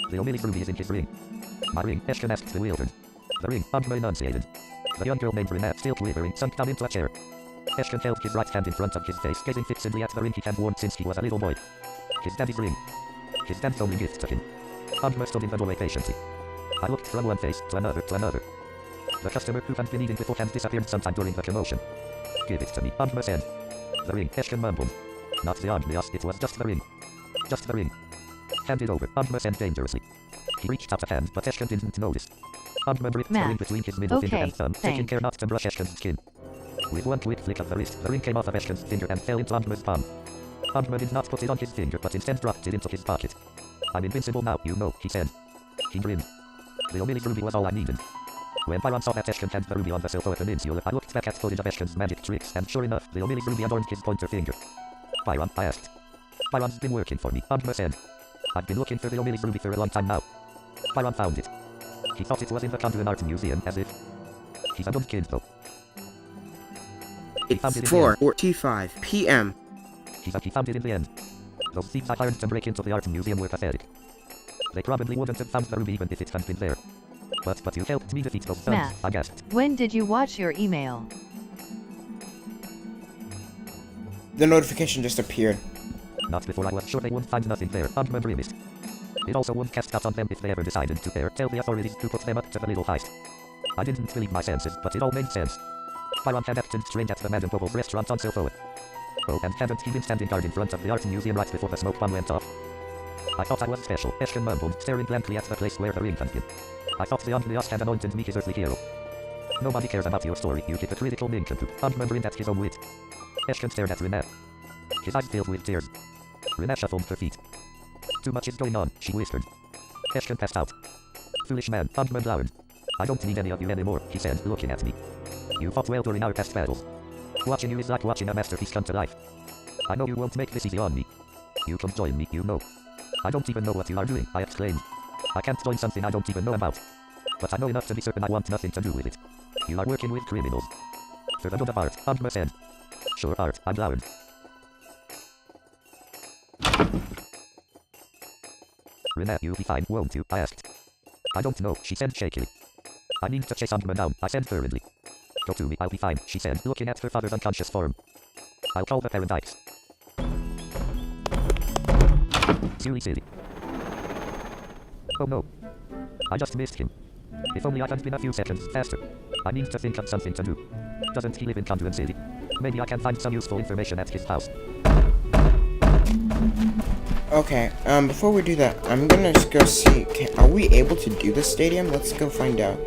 The Omili ruby is in his ring. My ring, Ashton asked, bewildered. The ring, Andma enunciated. The young girl named Renat, still quivering, sunk down into a chair. Ashton held his right hand in front of his face, gazing fixedly at the ring he had worn since he was a little boy. His daddy's ring. His dad's only gift to him. Andrew stood in the doorway patiently. I looked from one face to another to another. The customer who had been eating beforehand disappeared sometime during the commotion. Give it to me, Andrew said. The ring, Ashton mumbled. Not the Andreas, it was just the ring. Just the ring. Hand it over, Andrew said dangerously. He reached out a hand, but Ashton didn't notice. Andrew gripped the ring between his middle finger and thumb, taking care not to brush Ashton's skin. With one quick flick of the wrist, the ring came off of Ashton's finger and fell into Andrew's palm. Andrew did not put it on his finger, but instead dropped it into his pocket. I'm invincible now, you know, he said. He grinned. The Omili's ruby was all I needed. When Byron saw that Ashton had the ruby on the Silver Peninsula, I looked back at footage of Ashton's magic tricks, and sure enough, the Omili's ruby adorned his pointer finger. Byron, I asked. Byron's been working for me, Andrew said. I've been looking for the Omili's ruby for a long time now. Byron found it. He thought it was in the Conjuring Art Museum, as if... He's a good kid, though. It's 4:45 p.m. He found it in the end. Those thieves I hired to break into the art museum were pathetic. They probably wouldn't have found the ruby even if it had been there. But you helped me defeat those thugs, Matt, I gasped. when did you watch your email? The notification just appeared. Not before I was sure they wouldn't find nothing there, Andrew grimaced. It also wouldn't cast out on them if they ever decided to tell the authorities to put them up to the little heist. I didn't believe my senses, but it all made sense. Byron had acted strange at the Madame Povel's restaurant on Silphoa. Oh, and hadn't he been standing guard in front of the art museum right before the smoke bomb went off? I thought I was special, Ashton mumbled, staring blankly at the place where the ring had been. I thought the Andreas had anointed me his earthly hero. Nobody cares about your story, you hypocritical nincompoop. Andrew grinned at his own wit. Ashton stared at Renee. His eyes filled with tears. Renee shuffled her feet. Too much is going on, she whispered. Ashton passed out. Foolish man, Andrew glowered. I don't need any of you anymore, he said, looking at me. You fought well during our past battles. Watching you is like watching a masterpiece come to life. I know you won't make this easy on me. You can join me, you know. I don't even know what you are doing, I exclaimed. I can't join something I don't even know about. But I know enough to be certain I want nothing to do with it. You are working with criminals. For the good of art, Andrew said. Sure, Art, I glowered. Renee, you'll be fine, won't you? I asked. I don't know, she said shakily. I need to chase Andrew down, I said hurriedly. Go to me, I'll be fine, she said, looking at her father's unconscious form. I'll call the Paradise. Silly. Oh no. I just missed him. If only I had been a few seconds faster. I need to think of something to do. Doesn't he live in Conjuring City? Maybe I can find some useful information at his house. Okay, before we do that, I'm gonna just go see, are we able to do the stadium? Let's go find out.